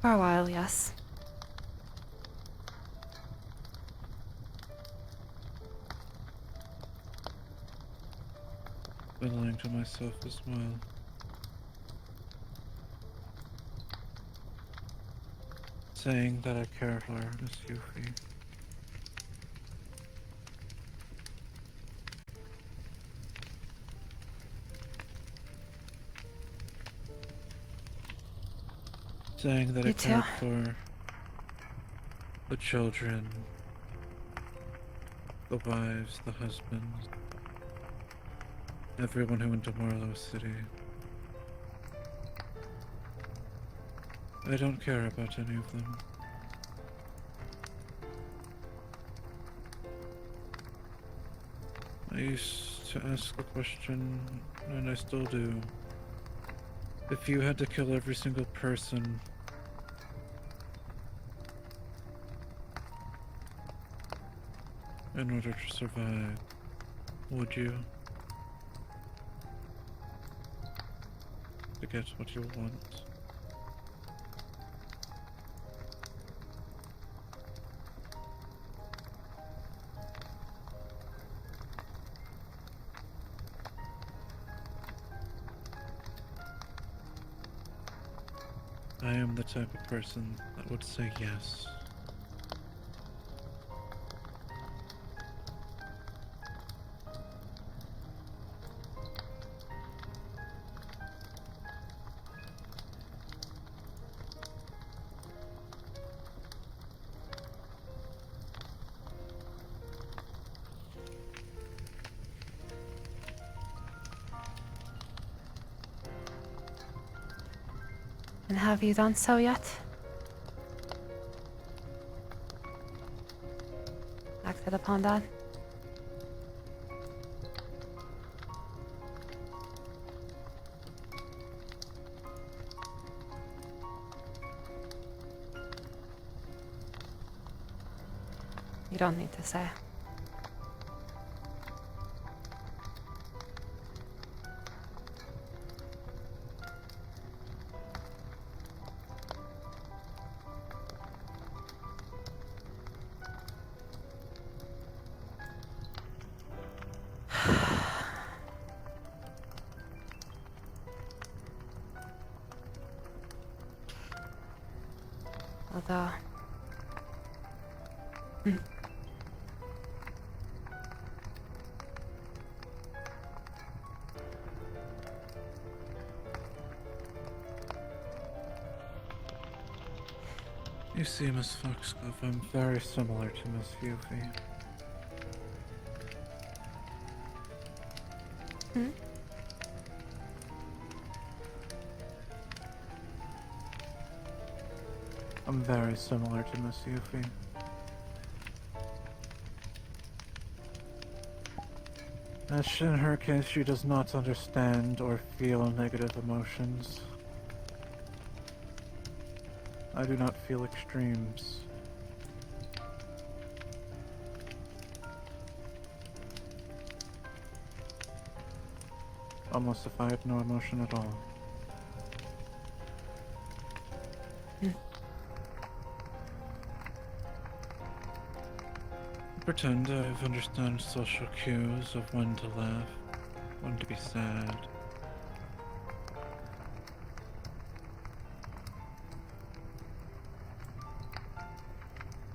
For a while, yes. Been lying to myself as well. Saying that I care for her, Miss Yuffie. saying that You I cared too. for the children, the wives, the husbands, everyone who went to Marlowe City. I don't care about any of them. I used to ask the question, and I still do. If you had to kill every single person in order to survive, would you? To get what you want? I am the type of person that would say yes. And have you done so yet? Acted upon that? You don't need to say. Although... You see, Miss Foxglove, I'm very similar to Miss Yuffie. Hmm? I'm very similar to Miss Yuffie. As in her case, she does not understand or feel negative emotions. I do not feel extremes. Almost if I had no emotion at all. Pretend I understand social cues of when to laugh, when to be sad.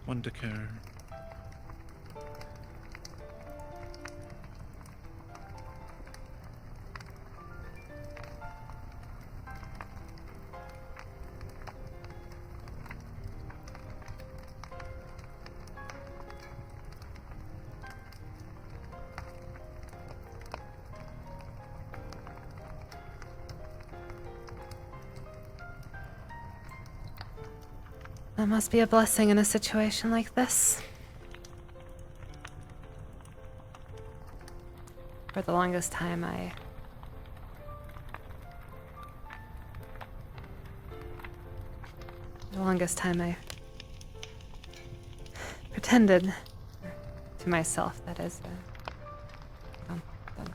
When to care. That must be a blessing in a situation like this. For the longest time, I pretended to myself, that is,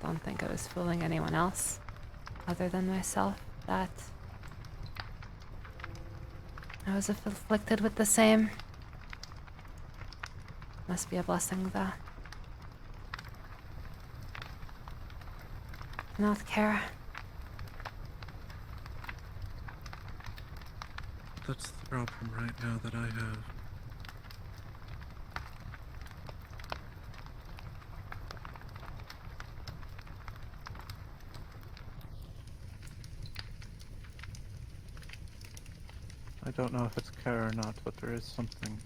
don't think I was fooling anyone else other than myself, that I was afflicted with the same. Must be a blessing, though. Not care. That's the problem right now that I have. don't know if it's care or not, but there is something.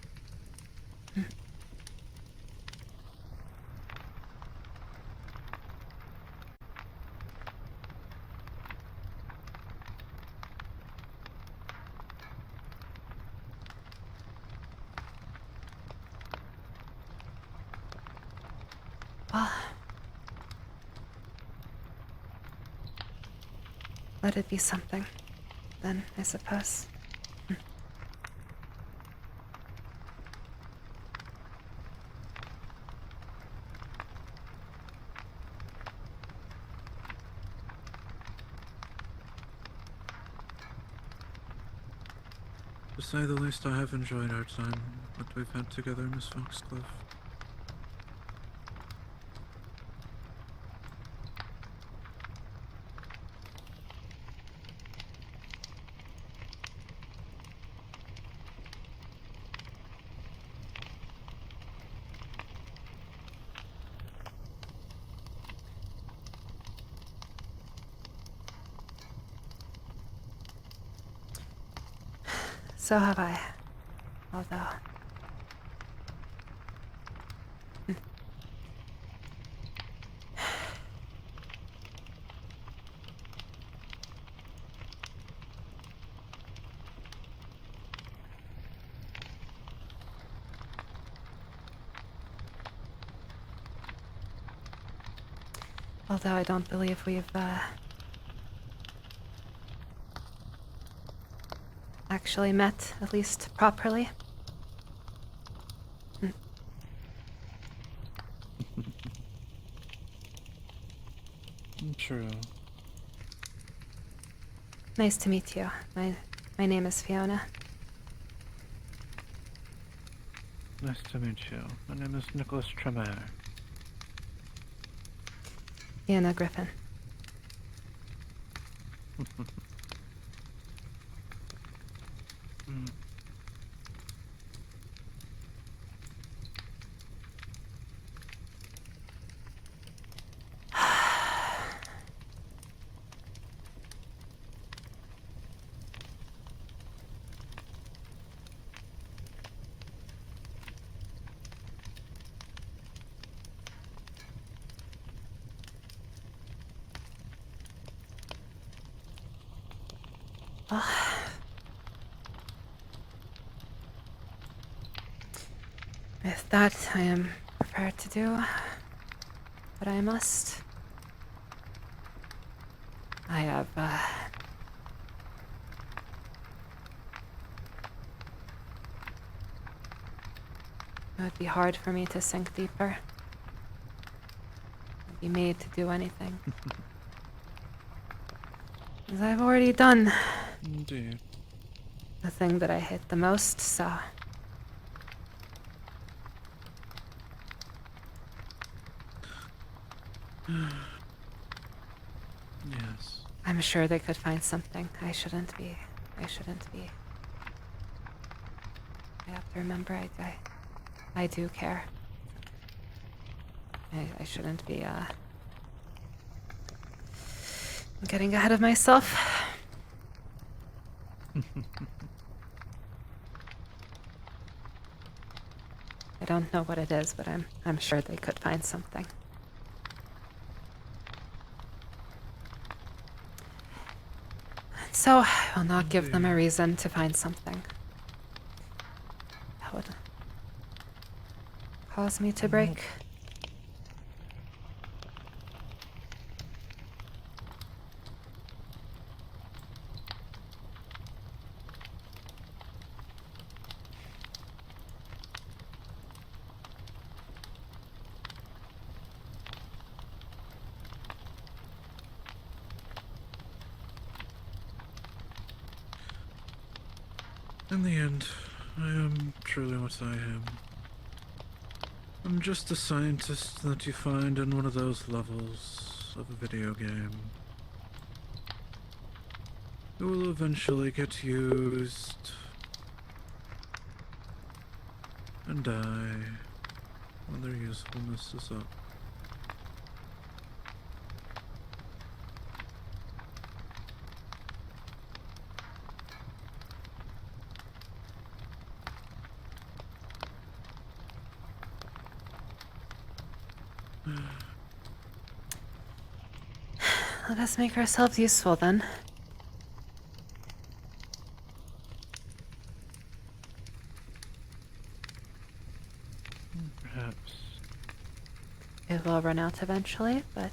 Well, let it be something, then, I suppose. To say the least, I have enjoyed our time that we've had together, Miss Foxglove. So have I. Although... Although I don't believe we've, actually met, at least properly. True. Nice to meet you. My name is Fiona. Nice to meet you. My name is Nicholas Tremere. Fiona Griffin. Mm. Well, with that, I am prepared to do what I must. I have, it would be hard for me to sink deeper. I'd be made to do anything. As I've already done. Indeed. The thing that I hate the most, so... Yes. I'm sure they could find something. I shouldn't be. I have to remember I do care. I shouldn't be, getting ahead of myself. I don't know what it is, but I'm sure they could find something. So, I will not give them a reason to find something. That would cause me to break. In the end, I am truly what I am. I'm just a scientist that you find in one of those levels of a video game. Who will eventually get used and die when their usefulness is up. Let us make ourselves useful then. Perhaps. It will run out eventually, but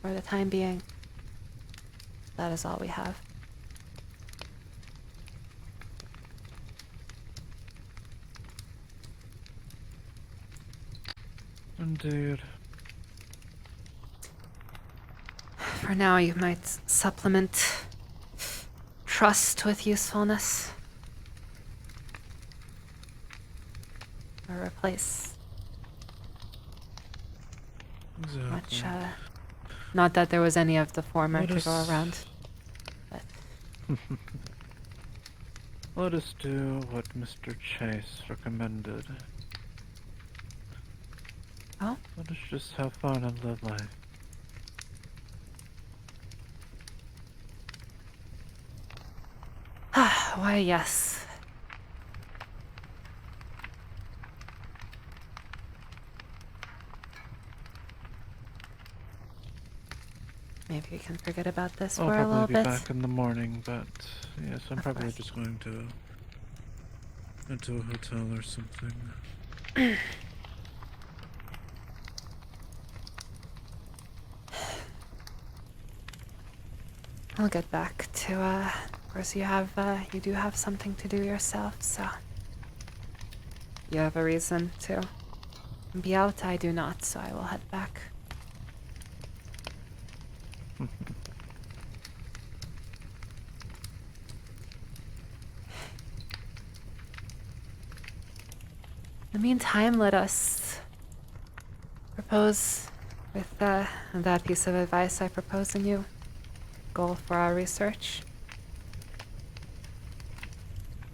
for the time being, that is all we have. Indeed. For now, you might supplement trust with usefulness. Or replace. Exactly. Much, not that there was any of the former to go around, but... Let us do what Mr. Chase recommended. Oh? Let us just have fun and live life. Why, yes. Maybe we can forget about this I'll for a little probably bit. be back in the morning, but yes, I'm Of probably course. just going to into a hotel or something. I'll get back to, of course you do have something to do yourself, so... You have a reason to be out, I do not, so I will head back. In the meantime, let us propose with that piece of advice I propose a new goal for our research.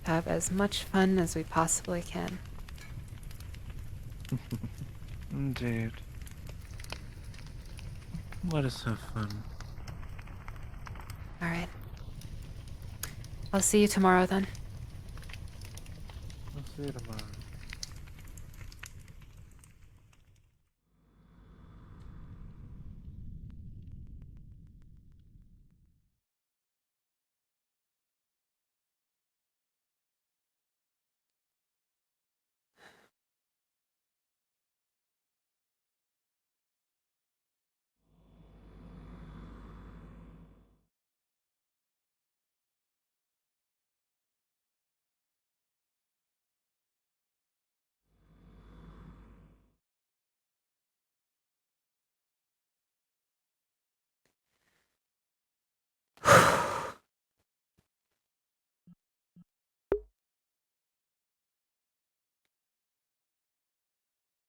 Have as much fun as we possibly can. Indeed. Let us have fun. Alright. I'll see you tomorrow then. I'll see you tomorrow.